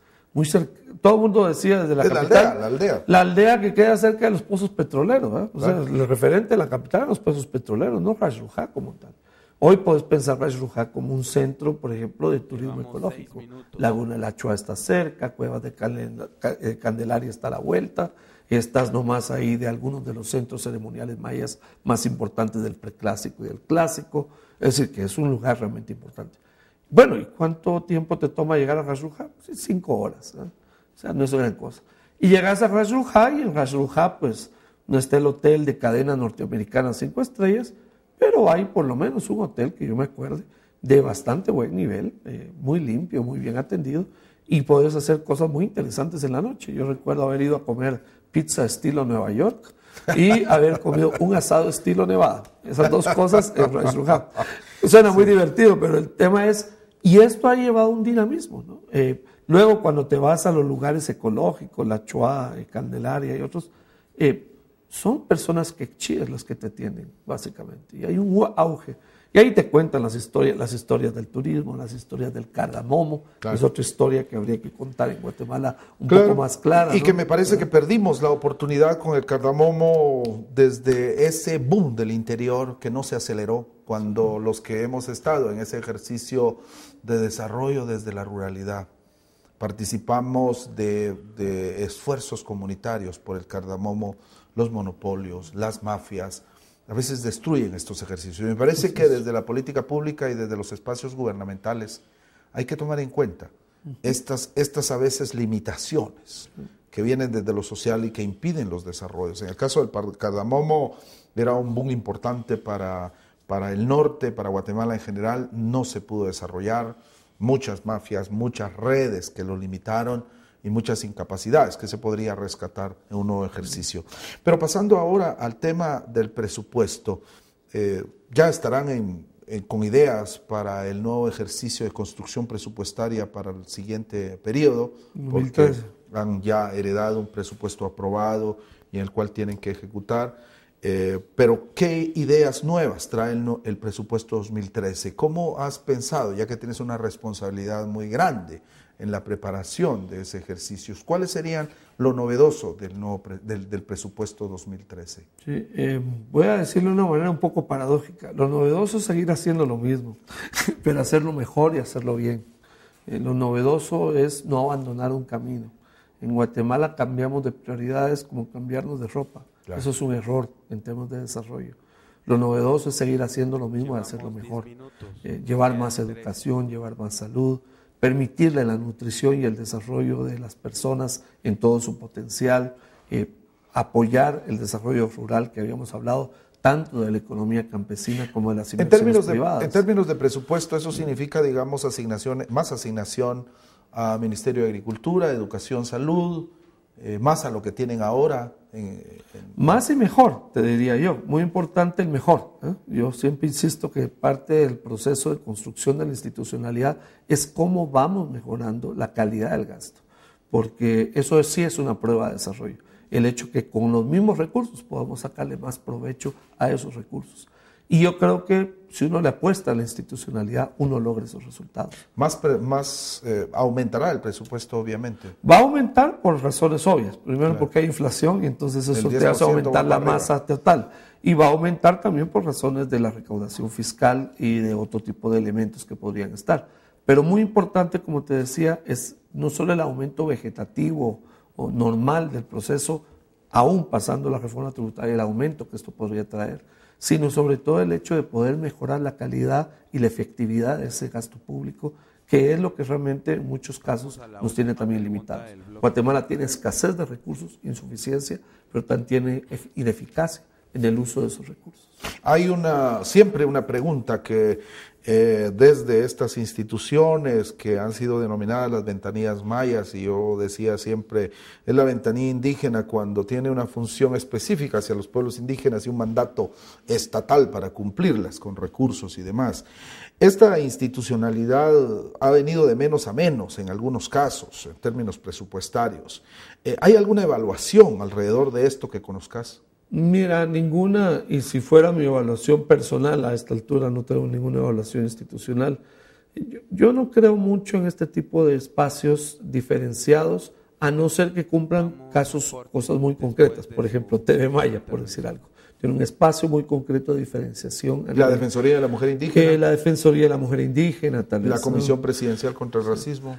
todo el mundo decía desde la Es capital. la aldea. La aldea que queda cerca de los pozos petroleros, ¿verdad? O sea, el referente de la capital eran los pozos petroleros, no Ras Rujá como tal. Hoy puedes pensar Ras Rujá como un centro, por ejemplo, de turismo ecológico. Laguna de la Chua está cerca, Cuevas de Candelaria está a la vuelta, estás nomás ahí de algunos de los centros ceremoniales mayas más importantes del preclásico y del clásico, es decir, que es un lugar realmente importante. Bueno, ¿y cuánto tiempo te toma llegar a Ras Rujá? Pues 5 horas, ¿eh? O sea, no es gran cosa. Y llegas a Ras Rujá y en Ras Rujá pues no está el hotel de cadena norteamericana 5 estrellas, pero hay por lo menos un hotel que yo me acuerde de bastante buen nivel, muy limpio, muy bien atendido, y puedes hacer cosas muy interesantes en la noche. Yo recuerdo haber ido a comer pizza estilo Nueva York y haber comido un asado estilo Nevada. Esas dos cosas en Ras Rujá. Suena muy divertido, pero el tema es, y esto ha llevado un dinamismo, ¿no? Luego cuando te vas a los lugares ecológicos, La Chua, Candelaria y otros, son personas quechíes las que te atienden, básicamente. Y hay un auge. Y ahí te cuentan las historias del turismo, las historias del cardamomo. Claro. Es otra historia que habría que contar en Guatemala un poco más clara. Y ¿no? que me parece que perdimos la oportunidad con el cardamomo desde ese boom del interior que no se aceleró cuando los que hemos estado en ese ejercicio de desarrollo desde la ruralidad participamos de esfuerzos comunitarios por el cardamomo, los monopolios, las mafias, a veces destruyen estos ejercicios. Y me parece que desde la política pública y desde los espacios gubernamentales hay que tomar en cuenta estas a veces limitaciones que vienen desde lo social y que impiden los desarrollos. En el caso del cardamomo era un boom importante para el norte, para Guatemala en general, no se pudo desarrollar, muchas mafias, muchas redes que lo limitaron y muchas incapacidades que se podría rescatar en un nuevo ejercicio. Pero pasando ahora al tema del presupuesto, ya estarán con ideas para el nuevo ejercicio de construcción presupuestaria para el siguiente periodo, porque han ya heredado un presupuesto aprobado y en el cual tienen que ejecutar. Pero ¿qué ideas nuevas trae el presupuesto 2013? ¿Cómo has pensado, ya que tienes una responsabilidad muy grande en la preparación de ese ejercicio? ¿Cuáles serían lo novedoso del presupuesto 2013? Sí, voy a decirlo de una manera un poco paradójica. Lo novedoso es seguir haciendo lo mismo, pero hacerlo mejor y hacerlo bien. Lo novedoso es no abandonar un camino. En Guatemala cambiamos de prioridades como cambiarnos de ropa. Claro. Eso es un error en temas de desarrollo. Lo novedoso es seguir haciendo lo mismo y hacerlo mejor. Llevar más educación, llevar más salud, permitirle la nutrición y el desarrollo de las personas en todo su potencial, apoyar el desarrollo rural que habíamos hablado, tanto de la economía campesina como de las inversiones privadas. En términos de presupuesto, eso significa, digamos, más asignación a Ministerio de Agricultura, Educación, Salud, más a lo que tienen ahora. Más y mejor, te diría yo. Muy importante el mejor. Yo siempre insisto que parte del proceso de construcción de la institucionalidad es cómo vamos mejorando la calidad del gasto, porque eso sí es una prueba de desarrollo. El hecho que con los mismos recursos podamos sacarle más provecho a esos recursos. Y yo creo que si uno le apuesta a la institucionalidad, uno logra esos resultados. Aumentará el presupuesto, obviamente. Va a aumentar por razones obvias. Primero, claro, porque hay inflación y entonces eso te hace aumentar la masa total. Y va a aumentar también por razones de la recaudación fiscal y de otro tipo de elementos que podrían estar. Pero muy importante, como te decía, es no solo el aumento vegetativo o normal del proceso, aún pasando la reforma tributaria, el aumento que esto podría traer, sino sobre todo el hecho de poder mejorar la calidad y la efectividad de ese gasto público, que es lo que realmente en muchos casos nos tiene también limitados. Guatemala tiene escasez de recursos, insuficiencia, pero también tiene ineficacia en el uso de esos recursos. Hay siempre una pregunta que desde estas instituciones que han sido denominadas las ventanillas mayas, y yo decía siempre, es la ventanilla indígena cuando tiene una función específica hacia los pueblos indígenas y un mandato estatal para cumplirlas con recursos y demás. Esta institucionalidad ha venido de menos a menos en algunos casos, en términos presupuestarios. ¿Hay alguna evaluación alrededor de esto que conozcas? Mira, ninguna, y si fuera mi evaluación personal, a esta altura no tengo ninguna evaluación institucional. Yo no creo mucho en este tipo de espacios diferenciados, a no ser que cumplan cosas muy concretas. Por ejemplo, TV Maya, por decir algo. Tiene un espacio muy concreto de diferenciación. La Defensoría de la Mujer Indígena. La Defensoría de la Mujer Indígena, tal vez. La Comisión Presidencial contra el Racismo.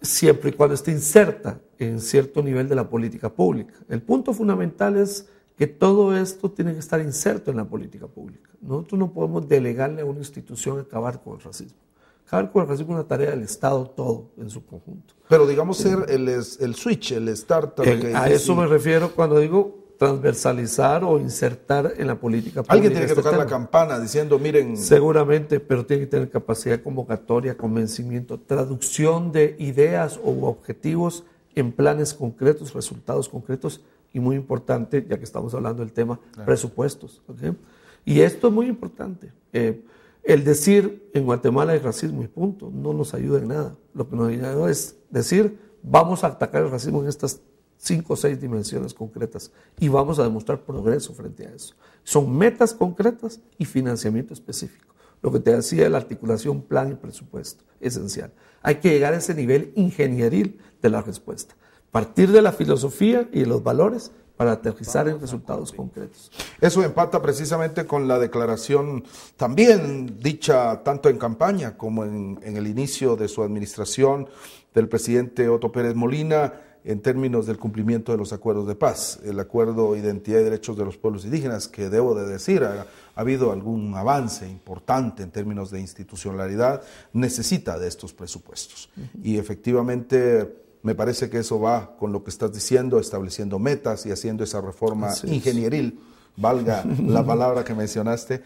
Siempre y cuando esté inserta en cierto nivel de la política pública. El punto fundamental es que todo esto tiene que estar inserto en la política pública. Nosotros no podemos delegarle a una institución acabar con el racismo. Acabar con el racismo es una tarea del Estado todo en su conjunto. Pero digamos ser el switch, el startup. A eso me refiero cuando digo transversalizar o insertar en la política pública. Alguien tiene que tocar la campana diciendo, miren... Seguramente, pero tiene que tener capacidad convocatoria, convencimiento, traducción de ideas o objetivos en planes concretos, resultados concretos y muy importante, ya que estamos hablando del tema, claro, presupuestos. ¿Okay? Y esto es muy importante. El decir en Guatemala hay racismo y punto, no nos ayuda en nada. Lo que nos ayuda es decir, vamos a atacar el racismo en estas 5 o 6 dimensiones concretas y vamos a demostrar progreso frente a eso. Son metas concretas y financiamiento específico. Lo que te decía de la articulación, plan y presupuesto, esencial. Hay que llegar a ese nivel ingenieril de la respuesta. Partir de la filosofía y de los valores para aterrizar en resultados concretos. Eso empata precisamente con la declaración también dicha tanto en campaña como en el inicio de su administración del presidente Otto Pérez Molina en términos del cumplimiento de los acuerdos de paz, el acuerdo Identidad y Derechos de los Pueblos Indígenas, que debo de decir, ha habido algún avance importante en términos de institucionalidad, necesita de estos presupuestos. Y efectivamente me parece que eso va con lo que estás diciendo, estableciendo metas y haciendo esa reforma ingenieril, valga la palabra que mencionaste,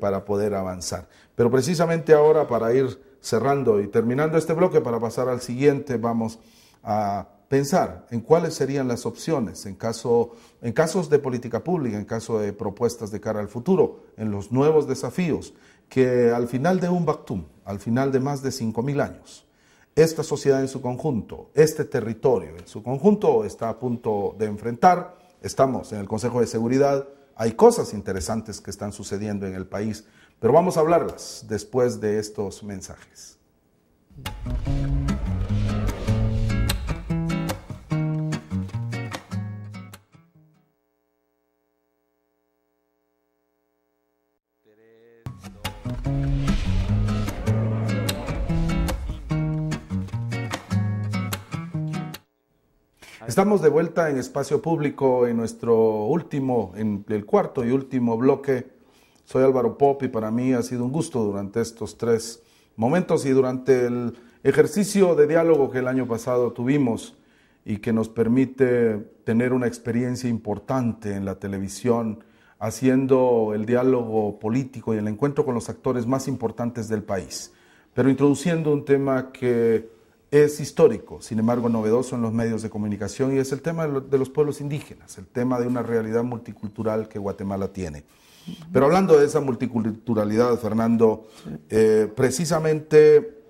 para poder avanzar. Pero precisamente ahora, para ir cerrando y terminando este bloque, para pasar al siguiente, vamos a pensar en cuáles serían las opciones en casos de política pública, en caso de propuestas de cara al futuro, en los nuevos desafíos, que al final de un Bactum, al final de más de 5.000 años, esta sociedad en su conjunto, este territorio en su conjunto está a punto de enfrentar. Estamos en el Consejo de Seguridad, hay cosas interesantes que están sucediendo en el país, pero vamos a hablarlas después de estos mensajes. Estamos de vuelta en Espacio Público en en el cuarto y último bloque. Soy Álvaro Pop y para mí ha sido un gusto durante estos 3 momentos y durante el ejercicio de diálogo que el año pasado tuvimos y que nos permite tener una experiencia importante en la televisión, haciendo el diálogo político y el encuentro con los actores más importantes del país, pero introduciendo un tema que es histórico, sin embargo novedoso en los medios de comunicación, y es el tema de los pueblos indígenas, el tema de una realidad multicultural que Guatemala tiene. Pero hablando de esa multiculturalidad, Fernando, precisamente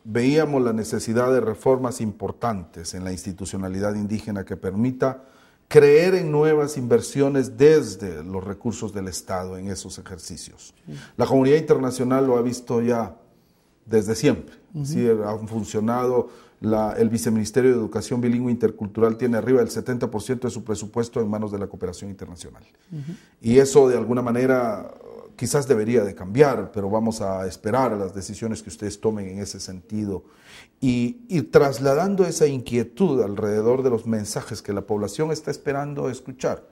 veíamos la necesidad de reformas importantes en la institucionalidad indígena que permita creer en nuevas inversiones desde los recursos del Estado en esos ejercicios. La comunidad internacional lo ha visto ya desde siempre. Sí, ha funcionado, el Viceministerio de Educación Bilingüe Intercultural tiene arriba del 70% de su presupuesto en manos de la cooperación internacional. Y eso de alguna manera quizás debería de cambiar, pero vamos a esperar a las decisiones que ustedes tomen en ese sentido. Y trasladando esa inquietud alrededor de los mensajes que la población está esperando escuchar.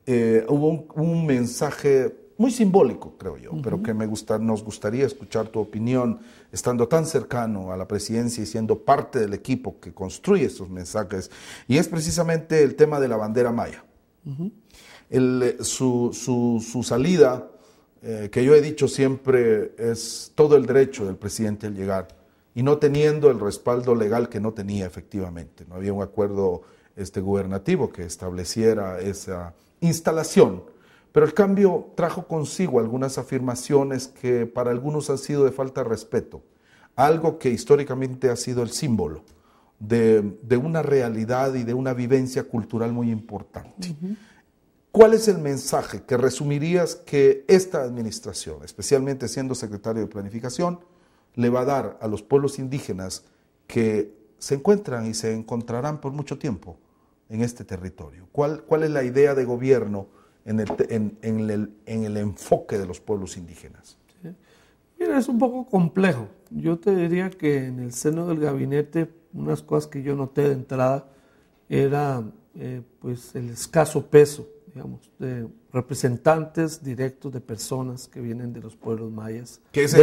Hubo un mensaje muy simbólico, creo yo, pero que nos gustaría escuchar tu opinión, estando tan cercano a la presidencia y siendo parte del equipo que construye estos mensajes, y es precisamente el tema de la bandera maya. Su salida, que yo he dicho siempre, es todo el derecho del presidente al llegar, y no teniendo el respaldo legal que no tenía efectivamente. No había un acuerdo gubernativo que estableciera esa instalación. Pero el cambio trajo consigo algunas afirmaciones que para algunos han sido de falta de respeto, algo que históricamente ha sido el símbolo de una realidad y de una vivencia cultural muy importante. ¿Cuál es el mensaje que resumirías que esta administración, especialmente siendo secretario de Planificación, le va a dar a los pueblos indígenas que se encuentran y se encontrarán por mucho tiempo en este territorio? ¿Cuál es la idea de gobierno en el enfoque de los pueblos indígenas? Sí. Mira, es un poco complejo. Yo te diría que en el seno del gabinete, unas cosas que yo noté de entrada era pues el escaso peso, digamos, de representantes directos de personas que vienen de los pueblos mayas. Que esa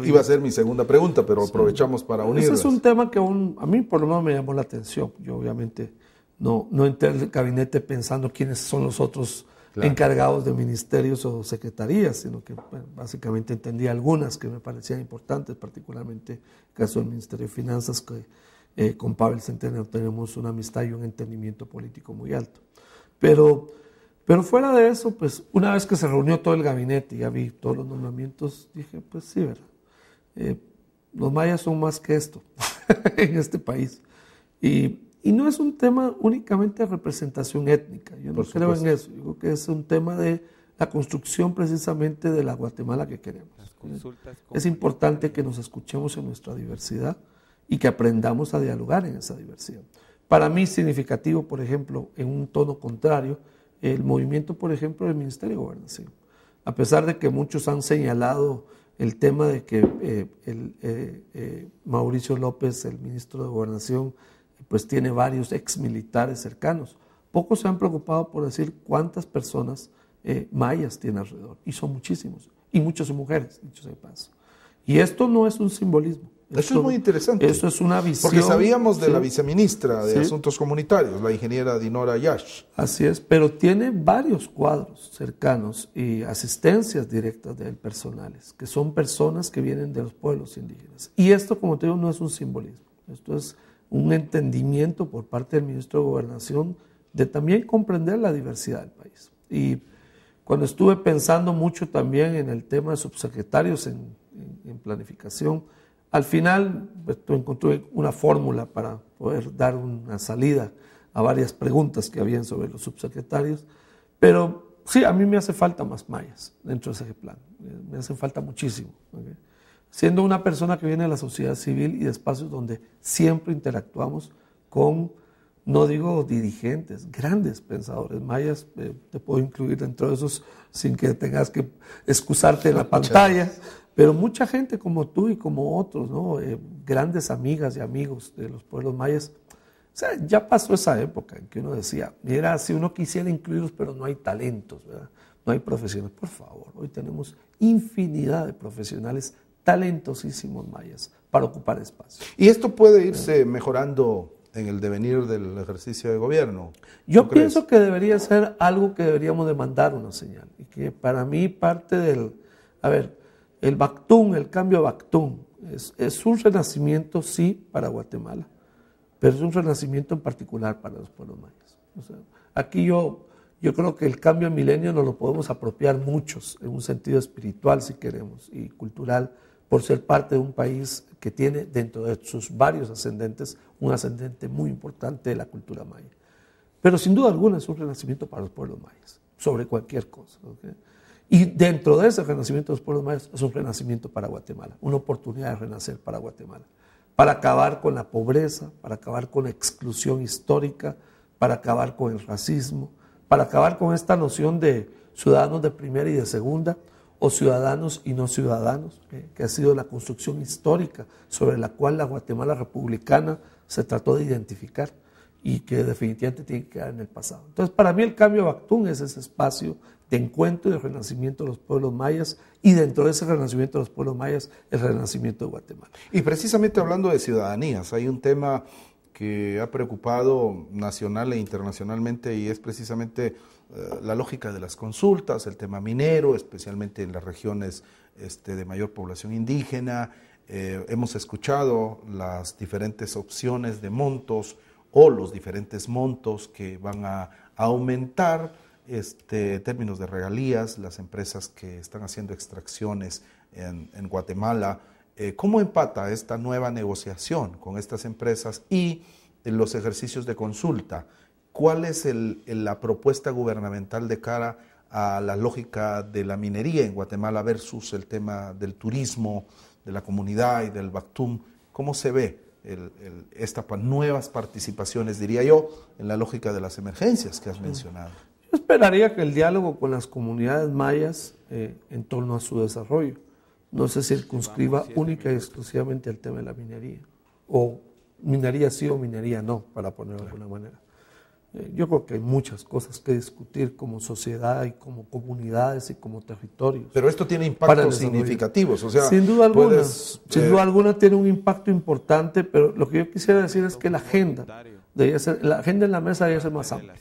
iba a ser mi segunda pregunta, pero aprovechamos para unirlas. Ese es un tema que a mí por lo menos me llamó la atención. Yo obviamente no entré al gabinete pensando quiénes son los otros encargados de ministerios o secretarías, sino que bueno, básicamente entendí algunas que me parecían importantes, particularmente el caso del Ministerio de Finanzas, que con Pavel Centeno tenemos una amistad y un entendimiento político muy alto. Pero fuera de eso, pues una vez que se reunió todo el gabinete y ya vi todos los nombramientos, dije, pues sí, ¿verdad? Los mayas son más que esto en este país. Y no es un tema únicamente de representación étnica, yo no creo en eso, yo creo que es un tema de la construcción precisamente de la Guatemala que queremos. Es importante que nos escuchemos en nuestra diversidad y que aprendamos a dialogar en esa diversidad. Para mí es significativo, por ejemplo, en un tono contrario, el movimiento, por ejemplo, del Ministerio de Gobernación. A pesar de que muchos han señalado el tema de que Mauricio López, el ministro de Gobernación, pues tiene varios exmilitares cercanos. Pocos se han preocupado por decir cuántas personas mayas tiene alrededor, y son muchísimos, y muchas son mujeres, dicho sea de paso. Y esto no es un simbolismo. Eso es muy interesante. Eso es una visión. Porque sabíamos de la viceministra de Asuntos Comunitarios, la ingeniera Dinora Yash. Así es, pero tiene varios cuadros cercanos y asistencias directas de él personales, que son personas que vienen de los pueblos indígenas. Y esto, como te digo, no es un simbolismo. Esto es un entendimiento por parte del ministro de Gobernación de también comprender la diversidad del país. Y cuando estuve pensando mucho también en el tema de subsecretarios en planificación, al final pues, encontré una fórmula para poder dar una salida a varias preguntas que habían sobre los subsecretarios, pero sí, a mí me hace falta más mayas dentro de ese plan, me hacen falta muchísimo. ¿Okay? Siendo una persona que viene de la sociedad civil y de espacios donde siempre interactuamos con, no digo dirigentes, grandes pensadores mayas, te puedo incluir dentro de esos sin que tengas que excusarte en la pantalla, pero mucha gente como tú y como otros, ¿no? Grandes amigas y amigos de los pueblos mayas. O sea, ya pasó esa época en que uno decía, mira, si uno quisiera incluirlos, pero no hay talentos, ¿verdad? No hay profesionales. Por favor, hoy tenemos infinidad de profesionales talentosísimos mayas para ocupar espacio. ¿Y esto puede irse mejorando en el devenir del ejercicio de gobierno? Yo pienso que debería ser algo que deberíamos de mandar una señal. Y que para mí parte del... A ver, el Bactún, el cambio a Bactún, es un renacimiento, sí, para Guatemala, pero es un renacimiento en particular para los pueblos mayas. O sea, aquí yo creo que el cambio de milenio nos lo podemos apropiar muchos, en un sentido espiritual, si queremos, y cultural, por ser parte de un país que tiene dentro de sus varios ascendentes, un ascendente muy importante de la cultura maya. Pero sin duda alguna es un renacimiento para los pueblos mayas, sobre cualquier cosa. ¿Okay? Y dentro de ese renacimiento de los pueblos mayas es un renacimiento para Guatemala, una oportunidad de renacer para Guatemala, para acabar con la pobreza, para acabar con la exclusión histórica, para acabar con el racismo, para acabar con esta noción de ciudadanos de primera y de segunda, o ciudadanos y no ciudadanos, que ha sido la construcción histórica sobre la cual la Guatemala republicana se trató de identificar y que definitivamente tiene que quedar en el pasado. Entonces, para mí el cambio de Bactún es ese espacio de encuentro y de renacimiento de los pueblos mayas, y dentro de ese renacimiento de los pueblos mayas, el renacimiento de Guatemala. Y precisamente hablando de ciudadanías, hay un tema que ha preocupado nacional e internacionalmente, y es precisamente la lógica de las consultas, el tema minero, especialmente en las regiones de mayor población indígena. Hemos escuchado las diferentes opciones de montos o los diferentes montos que van a aumentar en términos de regalías, las empresas que están haciendo extracciones en Guatemala. ¿Cómo empata esta nueva negociación con estas empresas y los ejercicios de consulta? ¿Cuál es la propuesta gubernamental de cara a la lógica de la minería en Guatemala versus el tema del turismo, de la comunidad y del Bactum, ¿cómo se ve estas nuevas participaciones, diría yo, en la lógica de las emergencias que has mencionado? Yo esperaría que el diálogo con las comunidades mayas en torno a su desarrollo no se circunscriba única y exclusivamente al tema de la minería, o minería sí o minería no, para ponerlo de alguna manera. Yo creo que hay muchas cosas que discutir como sociedad y como comunidades y como territorios. Pero esto tiene impactos significativos, o sea, sin duda alguna tiene un impacto importante, pero lo que yo quisiera decir es que la agenda en la mesa debe ser más amplia.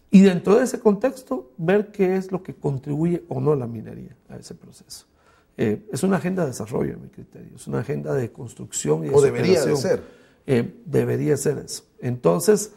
Y dentro de ese contexto, ver qué es lo que contribuye o no la minería a ese proceso. Es una agenda de desarrollo, en mi criterio, es una agenda de construcción y de debería de ser. Debería ser eso. Entonces,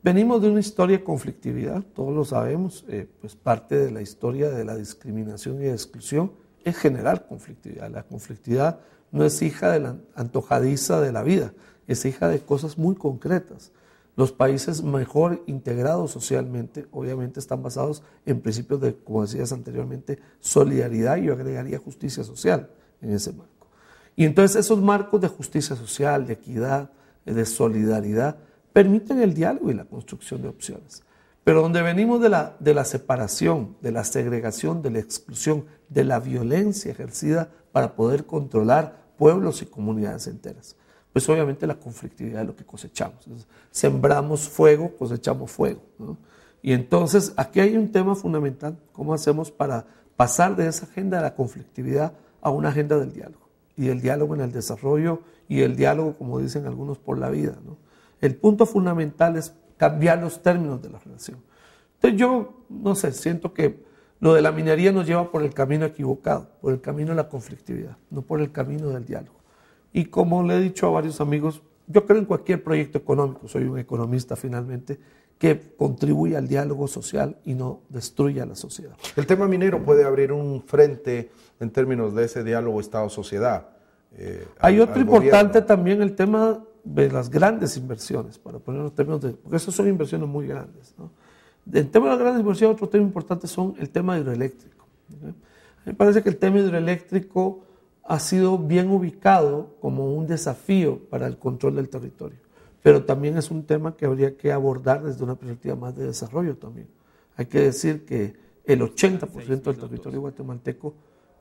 venimos de una historia de conflictividad, todos lo sabemos, pues parte de la historia de la discriminación y de exclusión es generar conflictividad. La conflictividad no es hija de la antojadiza de la vida, es hija de cosas muy concretas. Los países mejor integrados socialmente, obviamente, están basados en principios de, como decías anteriormente, solidaridad, y yo agregaría justicia social en ese marco. Y entonces esos marcos de justicia social, de equidad, de solidaridad, permiten el diálogo y la construcción de opciones. Pero donde venimos de la separación, de la segregación, de la exclusión, de la violencia ejercida para poder controlar pueblos y comunidades enteras, pues obviamente la conflictividad es lo que cosechamos. Entonces, sembramos fuego, cosechamos fuego, ¿no? Y entonces aquí hay un tema fundamental: ¿cómo hacemos para pasar de esa agenda de la conflictividad a una agenda del diálogo? Y el diálogo en el desarrollo, y el diálogo, como dicen algunos, por la vida, ¿no? El punto fundamental es cambiar los términos de la relación. Entonces yo, no sé, siento que lo de la minería nos lleva por el camino equivocado, por el camino de la conflictividad, no por el camino del diálogo. Y como le he dicho a varios amigos, yo creo en cualquier proyecto económico, soy un economista finalmente, que contribuya al diálogo social y no destruya la sociedad. El tema minero puede abrir un frente en términos de ese diálogo Estado-sociedad. Hay otro importante también, el tema de las grandes inversiones, para poner los términos porque esas son inversiones muy grandes, ¿no? El tema de las grandes inversiones, otro tema importante son el tema hidroeléctrico, ¿okay? A mí me parece que el tema hidroeléctrico ha sido bien ubicado como un desafío para el control del territorio, pero también es un tema que habría que abordar desde una perspectiva más de desarrollo también. Hay que decir que el 80% del territorio guatemalteco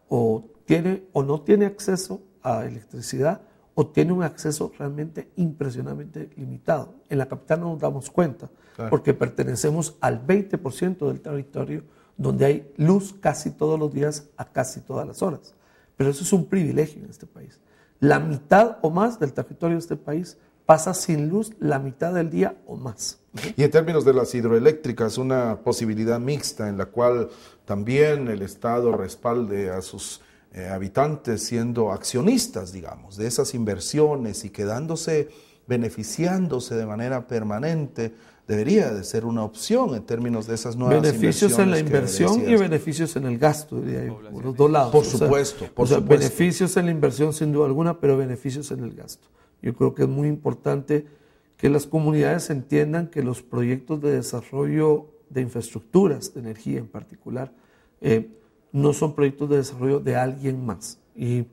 o tiene o no tiene acceso a electricidad, o tiene un acceso realmente impresionantemente limitado. En la capital no nos damos cuenta, claro, porque pertenecemos al 20% del territorio donde hay luz casi todos los días a casi todas las horas. Pero eso es un privilegio en este país. La mitad o más del territorio de este país pasa sin luz la mitad del día o más. Y en términos de las hidroeléctricas, una posibilidad mixta en la cual también el Estado respalde a sus habitantes siendo accionistas, digamos, de esas inversiones y quedándose, beneficiándose de manera permanente, debería de ser una opción en términos de esas nuevas beneficios en la inversión y beneficios en el gasto, diría yo, por los dos lados. Por supuesto, por supuesto. Beneficios en la inversión sin duda alguna, pero beneficios en el gasto. Yo creo que es muy importante que las comunidades entiendan que los proyectos de desarrollo de infraestructuras, de energía en particular, no son proyectos de desarrollo de alguien más. Y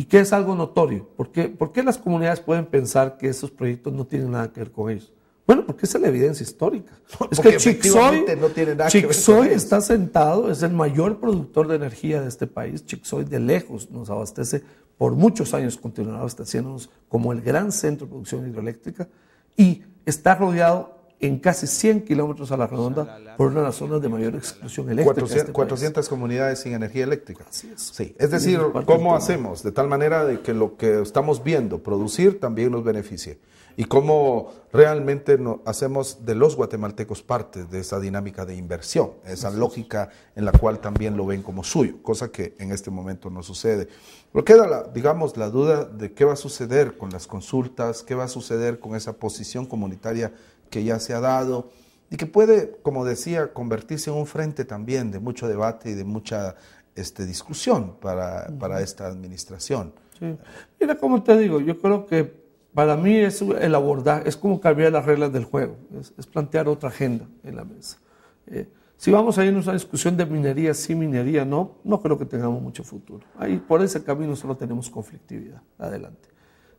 que es algo notorio. ¿Por qué las comunidades pueden pensar que esos proyectos no tienen nada que ver con ellos? Bueno, porque esa es la evidencia histórica. Es que Chixoy está sentado, es el mayor productor de energía de este país. Chixoy de lejos nos abastece, por muchos años continuará abasteciéndonos como el gran centro de producción hidroeléctrica, y está rodeado en casi 100 kilómetros a la redonda por una de las zonas de mayor exclusión eléctrica. 400 comunidades sin energía eléctrica. Así es. Sí. Es decir, ¿cómo hacemos? De tal manera de que lo que estamos viendo producir también nos beneficie. Y cómo realmente hacemos de los guatemaltecos parte de esa dinámica de inversión, esa lógica en la cual también lo ven como suyo, cosa que en este momento no sucede. Pero queda, la duda de qué va a suceder con las consultas, qué va a suceder con esa posición comunitaria que ya se ha dado y que puede, como decía, convertirse en un frente también de mucho debate y de mucha discusión para esta administración. Sí. Mira, como te digo, yo creo que para mí es el abordaje, es como cambiar las reglas del juego, es plantear otra agenda en la mesa. Si vamos a irnos a una discusión de minería, sí, minería, no creo que tengamos mucho futuro. Ahí por ese camino solo tenemos conflictividad. Adelante.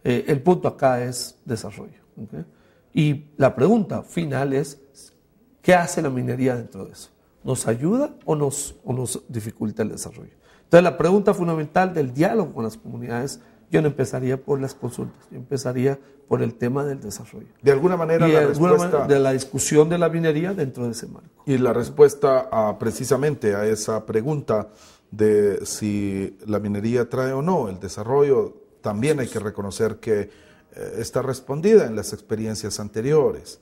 El punto acá es desarrollo. ¿Okay? Y la pregunta final es, ¿qué hace la minería dentro de eso? ¿Nos ayuda o nos dificulta el desarrollo? Entonces la pregunta fundamental del diálogo con las comunidades, yo no empezaría por las consultas, yo empezaría por el tema del desarrollo. De alguna manera, de la discusión de la minería dentro de ese marco. Y la respuesta precisamente a esa pregunta de si la minería trae o no el desarrollo, también hay que reconocer que está respondida en las experiencias anteriores.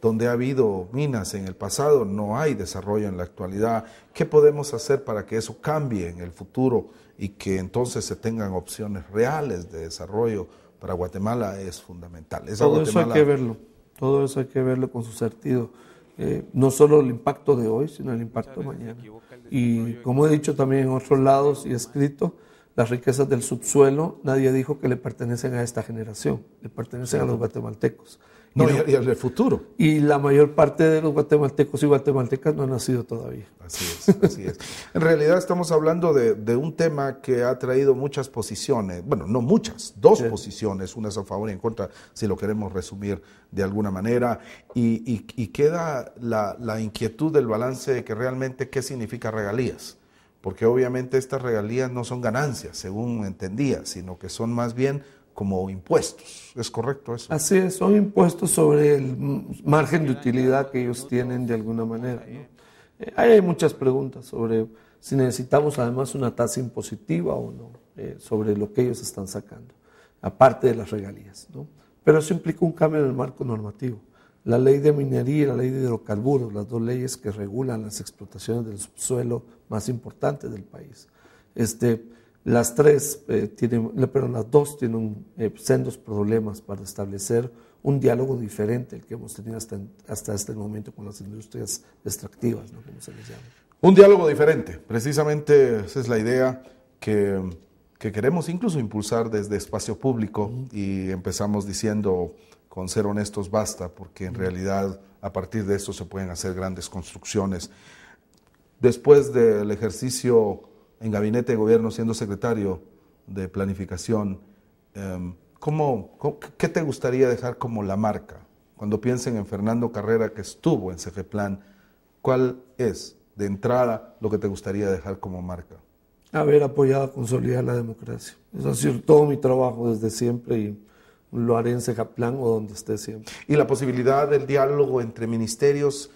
Donde ha habido minas en el pasado, no hay desarrollo en la actualidad. ¿Qué podemos hacer para que eso cambie en el futuro y que entonces se tengan opciones reales de desarrollo? Para Guatemala es fundamental. Todo eso hay que verlo, todo eso hay que verlo con su sentido. No solo el impacto de hoy, sino el impacto de mañana. Y como he dicho también en otros lados y escrito, las riquezas del subsuelo, nadie dijo que le pertenecen a esta generación, le pertenecen a los guatemaltecos. No, y al futuro. Y la mayor parte de los guatemaltecos y guatemaltecas no han nacido todavía. Así es, así es. En realidad estamos hablando de un tema que ha traído muchas posiciones, bueno, no muchas, dos posiciones, unas a favor y en contra, si lo queremos resumir de alguna manera, y queda la inquietud del balance de que realmente qué significa regalías. Porque obviamente estas regalías no son ganancias, según entendía, sino que son más bien como impuestos. ¿Es correcto eso? Así es, son impuestos sobre el margen de utilidad que ellos tienen de alguna manera, ¿no? Hay muchas preguntas sobre si necesitamos además una tasa impositiva o no, sobre lo que ellos están sacando, aparte de las regalías, ¿no? Pero eso implica un cambio en el marco normativo. La ley de minería y la ley de hidrocarburos, las dos leyes que regulan las explotaciones del subsuelo más importantes del país. Las dos tienen sendos problemas para establecer un diálogo diferente al que hemos tenido hasta este momento con las industrias extractivas, ¿no? Como se les llama. Un diálogo diferente, precisamente esa es la idea que queremos incluso impulsar desde Espacio Público y empezamos diciendo, con ser honestos basta, porque en realidad a partir de esto se pueden hacer grandes construcciones. Después del ejercicio en gabinete de gobierno siendo secretario de planificación, ¿qué te gustaría dejar como la marca? Cuando piensen en Fernando Carrera, que estuvo en CFEPLAN, ¿cuál es de entrada lo que te gustaría dejar como marca? Haber apoyado a consolidar la democracia. Eso ha sido todo mi trabajo desde siempre y lo haré en CFEPLAN o donde esté siempre. Y la posibilidad del diálogo entre ministerios,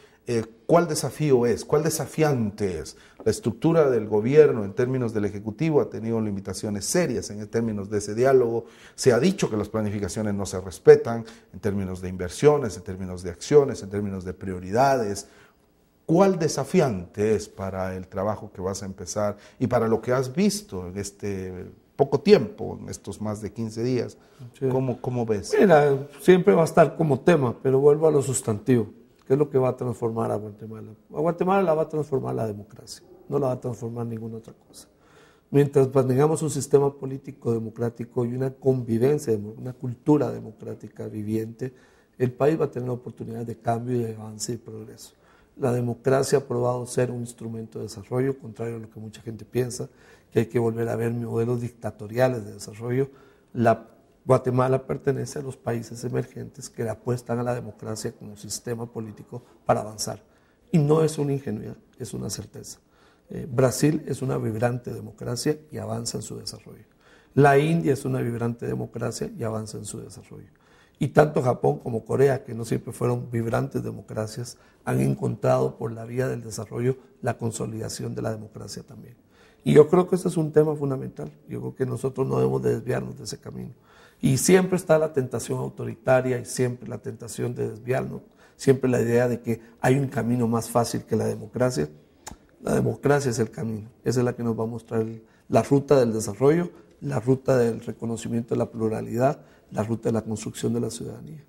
¿cuál desafío es? ¿Cuál desafiante es? La estructura del gobierno en términos del Ejecutivo ha tenido limitaciones serias en términos de ese diálogo. Se ha dicho que las planificaciones no se respetan en términos de inversiones, en términos de acciones, en términos de prioridades. ¿Cuál desafiante es para el trabajo que vas a empezar y para lo que has visto en este poco tiempo, en estos más de 15 días? Sí. ¿Cómo ves? Mira, siempre va a estar como tema, pero vuelvo a lo sustantivo. ¿Qué es lo que va a transformar a Guatemala? A Guatemala la va a transformar la democracia, no la va a transformar ninguna otra cosa. Mientras tengamos un sistema político democrático y una convivencia, una cultura democrática viviente, el país va a tener oportunidades de cambio y de avance y progreso. La democracia ha probado ser un instrumento de desarrollo, contrario a lo que mucha gente piensa, que hay que volver a ver modelos dictatoriales de desarrollo. Guatemala pertenece a los países emergentes que le apuestan a la democracia como sistema político para avanzar. Y no es una ingenuidad, es una certeza. Brasil es una vibrante democracia y avanza en su desarrollo. La India es una vibrante democracia y avanza en su desarrollo. Y tanto Japón como Corea, que no siempre fueron vibrantes democracias, han encontrado por la vía del desarrollo la consolidación de la democracia también. Y yo creo que ese es un tema fundamental. Yo creo que nosotros no debemos de desviarnos de ese camino. Y siempre está la tentación autoritaria y siempre la tentación de desviarnos, siempre la idea de que hay un camino más fácil que la democracia. La democracia es el camino, esa es la que nos va a mostrar la ruta del desarrollo, la ruta del reconocimiento de la pluralidad, la ruta de la construcción de la ciudadanía.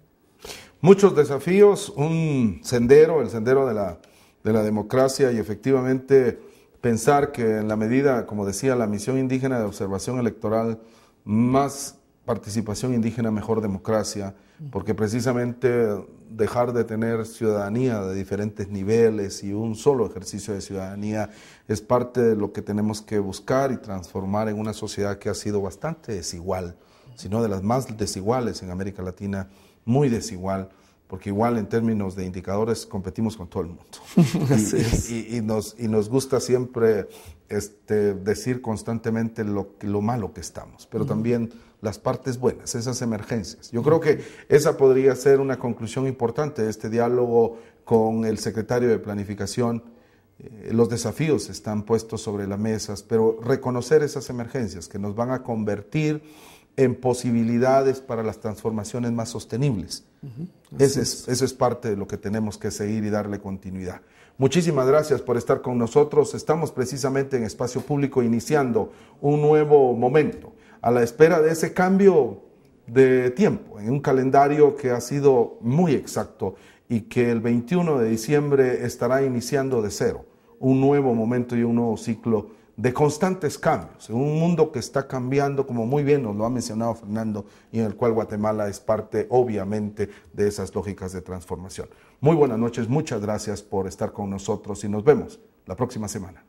Muchos desafíos, un sendero, el sendero de la democracia y efectivamente pensar que en la medida, como decía, la misión indígena de observación electoral más participación indígena, mejor democracia, porque precisamente dejar de tener ciudadanía de diferentes niveles y un solo ejercicio de ciudadanía es parte de lo que tenemos que buscar y transformar en una sociedad que ha sido bastante desigual, sino de las más desiguales en América Latina, muy desigual, porque igual en términos de indicadores competimos con todo el mundo. y nos gusta siempre decir constantemente lo malo que estamos, pero también las partes buenas, esas emergencias. Yo creo que esa podría ser una conclusión importante de este diálogo con el secretario de Planificación. Los desafíos están puestos sobre las mesas, pero reconocer esas emergencias que nos van a convertir en posibilidades para las transformaciones más sostenibles. Eso es parte de lo que tenemos que seguir y darle continuidad. Muchísimas gracias por estar con nosotros. Estamos precisamente en Espacio Público iniciando un nuevo momento, a la espera de ese cambio de tiempo, en un calendario que ha sido muy exacto y que el 21 de diciembre estará iniciando de cero, un nuevo momento y un nuevo ciclo de constantes cambios, en un mundo que está cambiando, como muy bien nos lo ha mencionado Fernando, y en el cual Guatemala es parte, obviamente, de esas lógicas de transformación. Muy buenas noches, muchas gracias por estar con nosotros y nos vemos la próxima semana.